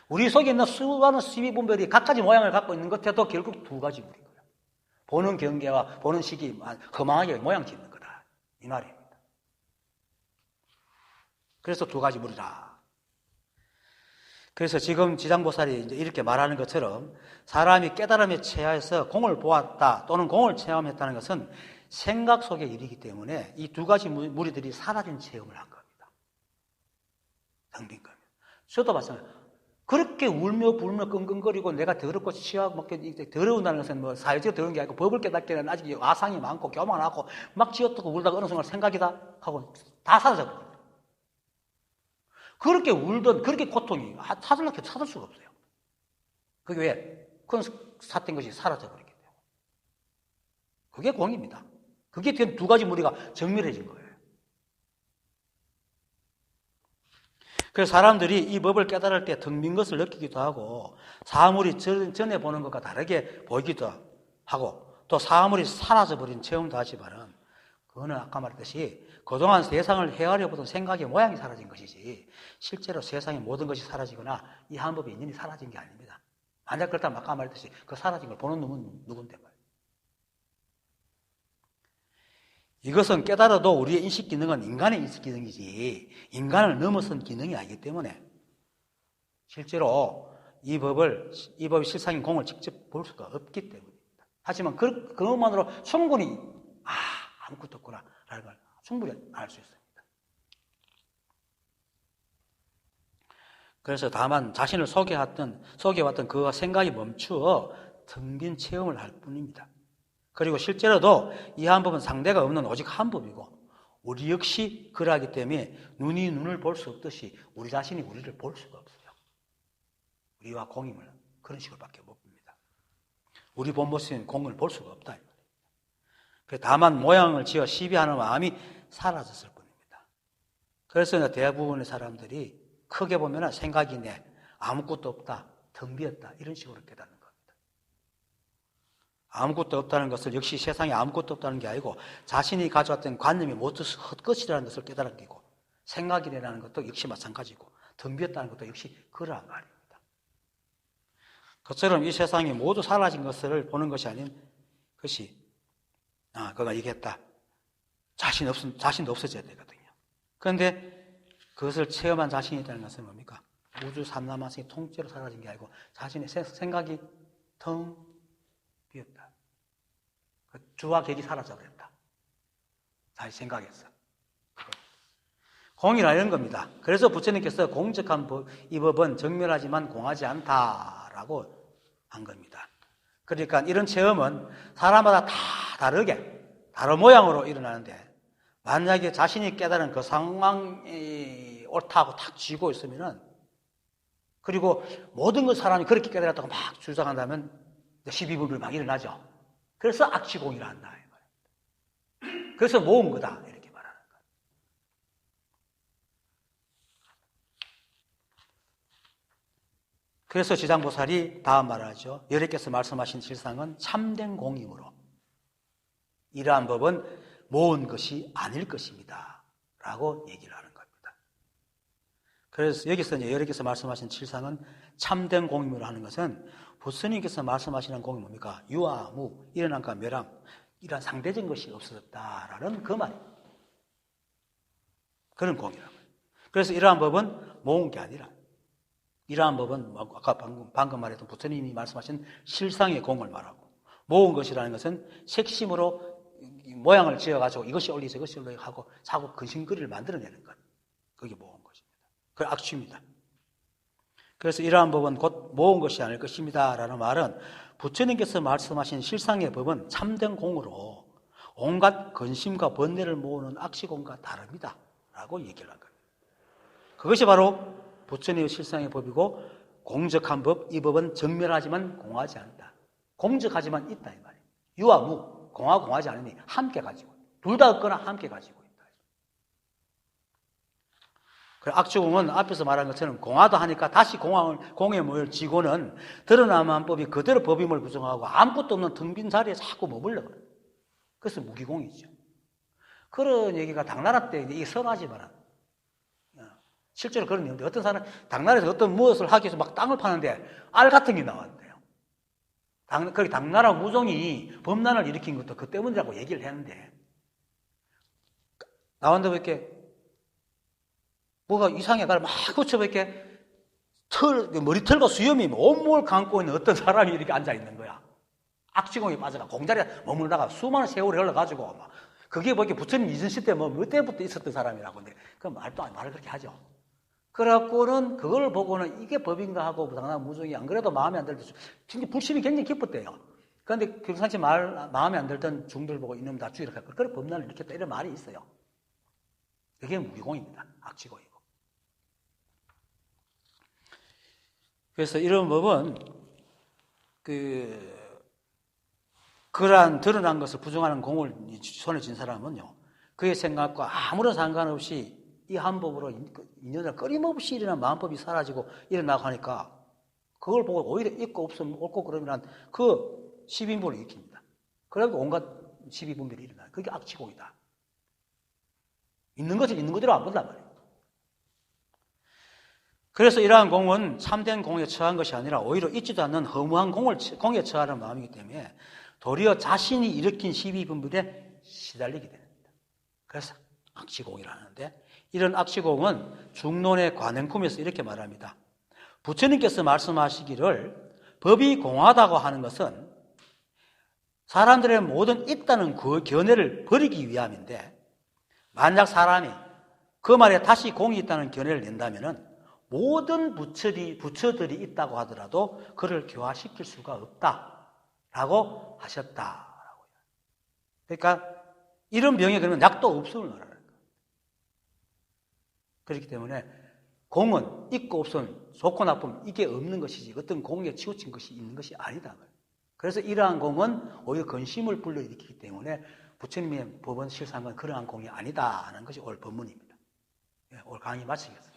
S1: 우리 속에 있는 수많은 시비분별이 각가지 모양을 갖고 있는 것에도 결국 두 가지 무리인 거예요. 보는 경계와 보는 식이 허망하게 모양 짓는 거다. 이 말입니다. 그래서 두 가지 무리다. 그래서 지금 지장보살이 이제 이렇게 말하는 것처럼 사람이 깨달음에 체하여서 공을 보았다 또는 공을 체험했다는 것은 생각 속의 일이기 때문에 이 두 가지 무리들이 사라진 체험을 한 겁니다. 텅빈 겁니다. 저도 마찬가지예요. 그렇게 울며 불며 끙끙거리고 내가 더럽고 취하고 먹게 더러운다는 것은 뭐 사회적으로 더러운 게 아니고 법을 깨닫기에는 아직 아상이 많고 교만하고 막 지어뜯고 울다가 어느 순간 생각이다 하고 다 사라져버려요. 그렇게 울던 그렇게 고통이 찾을 수가 없어요. 그게 왜? 그건 삿된 것이 사라져버리기 때문에. 그게 공입니다. 그게 두 가지 무리가 정밀해진 거예요. 그래서 사람들이 이 법을 깨달을 때 텅 빈 것을 느끼기도 하고 사물이 전에 보는 것과 다르게 보이기도 하고 또 사물이 사라져버린 체험도 하지만은 그거는 아까 말했듯이 그동안 세상을 헤아려 보던 생각의 모양이 사라진 것이지 실제로 세상의 모든 것이 사라지거나 이 한 법이 인연이 사라진 게 아닙니다. 만약 그렇다면 아까 말했듯이 그 사라진 걸 보는 놈은 누군데 말이에요. 이것은 깨달아도 우리의 인식 기능은 인간의 인식 기능이지 인간을 넘어선 기능이 아니기 때문에 실제로 이 법의 실상인 공을 직접 볼 수가 없기 때문입니다. 하지만 그것만으로 충분히 아무것도 없구나 라는 걸 충분히 알 수 있습니다. 그래서 다만 자신을 속여왔던 그 생각이 멈추어 텅 빈 체험을 할 뿐입니다. 그리고 실제로도 이 한 법은 상대가 없는 오직 한 법이고 우리 역시 그러하기 때문에 눈이 눈을 볼 수 없듯이 우리 자신이 우리를 볼 수가 없어요. 우리와 공임을 그런 식으로밖에 못 봅니다. 우리 본 모습인 공을 볼 수가 없다. 다만 모양을 지어 시비하는 마음이 사라졌을 뿐입니다. 그래서 대부분의 사람들이 크게 보면 생각이 내 아무것도 없다, 텅 비었다 이런 식으로 깨닫는 겁니다. 아무것도 없다는 것을 역시 세상에 아무것도 없다는 게 아니고 자신이 가져왔던 관념이 모두 헛것이라는 것을 깨달은 게고 생각이라는 것도 역시 마찬가지고 텅 비었다는 것도 역시 그러한 말입니다. 그처럼 이 세상이 모두 사라진 것을 보는 것이 아닌 것이 그가 얘기했다. 자신도 없어져야 되거든요. 그런데 그것을 체험한 자신이 있다는 것은 뭡니까? 우주 삼라만성이 통째로 사라진 게 아니고 자신의 생각이 텅 비었다. 주와 객이 사라져버렸다. 자기 생각에서. 공이라 이런 겁니다. 그래서 부처님께서 공적한 이 법은 정멸하지만 공하지 않다라고 한 겁니다. 그러니까 이런 체험은 사람마다 다 다른 모양으로 일어나는데 만약에 자신이 깨달은 그 상황이 옳다고 탁 쥐고 있으면은 그리고 모든 것 사람이 그렇게 깨달았다고 막 주장한다면 시비분별 막 일어나죠. 그래서 악취공이라 한다. 그래서 모은 거다. 이렇게 말하는 거예요. 그래서 지장보살이 다음 말하죠. 여러께서 말씀하신 실상은 참된 공임으로 이러한 법은 모은 것이 아닐 것입니다. 라고 얘기를 하는 겁니다. 그래서 여기서 여러께서 말씀하신 실상은 참된 공임으로 하는 것은 부처님께서 말씀하시는 공이 뭡니까? 유아무, 일어남과 멸함, 이러한 상대적인 것이 없어졌다라는 그 말입니다. 그런 공이라고. 그래서 이러한 법은 모은 게 아니라 이러한 법은 아까 방금 말했던 부처님이 말씀하신 실상의 공을 말하고 모은 것이라는 것은 색심으로 모양을 지어가지고 이것이 올리고 이것이 올리고 하고 자꾸 근심거리를 만들어내는 것. 그게 모은 것입니다. 그 악취입니다. 그래서 이러한 법은 곧 모은 것이 아닐 것입니다. 라는 말은 부처님께서 말씀하신 실상의 법은 참된 공으로 온갖 근심과 번뇌를 모으는 악취공과 다릅니다. 라고 얘기를 한 겁니다. 그것이 바로 부처님의 실상의 법이고 공적한 법, 이 법은 정멸하지만 공하지 않다. 공적하지만 있다 이 말이에요. 유와 무, 공하고 공하지 않으니 함께 가지고 둘 다 없거나 함께 가지고 있다. 그래, 악취공은 앞에서 말한 것처럼 공하다 하니까 다시 공에 모여 지고는 드러나는 법이 그대로 법임을 부정하고 아무것도 없는 텅 빈 자리에 자꾸 머물러버려요. 그래서 무기공이죠. 그런 얘기가 당나라 때 이게 선하지만 실제로 그런 내용인데 어떤 사람 당나라에서 어떤 무엇을 하기 위해서 막 땅을 파는데 알 같은 게 나왔대요. 거기 당나라 무종이 범난을 일으킨 것도 그 때문이라고 얘기를 했는데 나온다고 이렇게 뭐가 이상해 가지고 막 붙여서 이렇게 머리털과 수염이 온몸을 감고 있는 어떤 사람이 이렇게 앉아있는 거야. 악취공에 빠져가 공자리에 머물다가 수많은 세월이 흘러가지고 막 그게 뭐 이렇게 부처님 이전 시대 몇 때부터 있었던 사람이라고. 근데 그 말을 그렇게 하죠. 그래갖고는 그걸 보고는 이게 법인가 하고 당나라 무종이 안 그래도 마음에 안 들던 진짜 불심이 굉장히 깊었대요. 그런데 평상시 마음에 안 들던 중들 보고 이놈 다 죽이라 했고 그래 법난을 일으켰다 이런 말이 있어요. 이게 무기공입니다. 악취공이고. 그래서 이런 법은 그러한 드러난 것을 부정하는 공을 손에 쥔 사람은요, 그의 생각과 아무런 상관없이 이 한 법으로 인연을 끊임없이 일어난 마음법이 사라지고 일어나고 하니까 그걸 보고 오히려 있고 없으면 옳고 그러면 그 시빈부를 일으킵니다. 그래도 온갖 시비분별이 일어나요. 그게 악취공이다. 있는 것을 있는 그대로 안 본단 말이에요. 그래서 이러한 공은 참된 공에 처한 것이 아니라 오히려 있지도 않는 허무한 공에 처하는 마음이기 때문에 도리어 자신이 일으킨 시비분별에 시달리게 됩니다. 그래서 악취공이라는데, 이런 악취공은 중론의 관행품에서 이렇게 말합니다. 부처님께서 말씀하시기를 법이 공하다고 하는 것은 사람들의 모든 있다는 그 견해를 버리기 위함인데, 만약 사람이 그 말에 다시 공이 있다는 견해를 낸다면은 모든 부처들이 있다고 하더라도 그를 교화시킬 수가 없다라고 하셨다라고요. 그러니까 이런 병에 그러면 약도 없음을 말하는 거예요. 그렇기 때문에 공은 있고 없음, 좋고 나쁨 이게 없는 것이지 어떤 공에 치우친 것이 있는 것이 아니다. 그래서 이러한 공은 오히려 근심을 불러일으키기 때문에 부처님의 법은 실상은 그러한 공이 아니다 하는 것이 오늘 법문입니다. 오늘 강의 마치겠습니다.